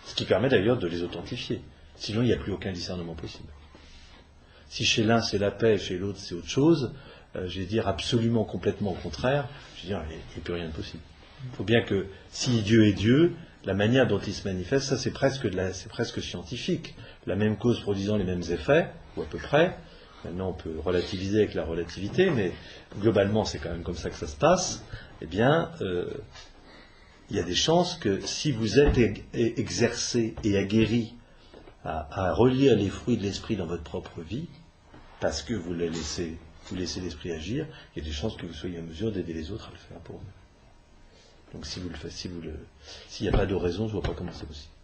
Ce qui permet d'ailleurs de les authentifier. Sinon, il n'y a plus aucun discernement possible. Si chez l'un c'est la paix, chez l'autre c'est autre chose, je vais dire absolument complètement au contraire, je vais dire il n'y a plus rien de possible. Il faut bien que si Dieu est Dieu, la manière dont il se manifeste, ça c'est presque scientifique. La même cause produisant les mêmes effets, ou à peu près. Maintenant on peut relativiser avec la relativité, mais globalement c'est quand même comme ça que ça se passe. Eh bien, il y a des chances que si vous êtes exercé et aguerri à relire les fruits de l'esprit dans votre propre vie, parce que vous laissez l'esprit agir, il y a des chances que vous soyez en mesure d'aider les autres à le faire pour vous. Donc s'il n'y a pas de raison, je ne vois pas comment c'est possible.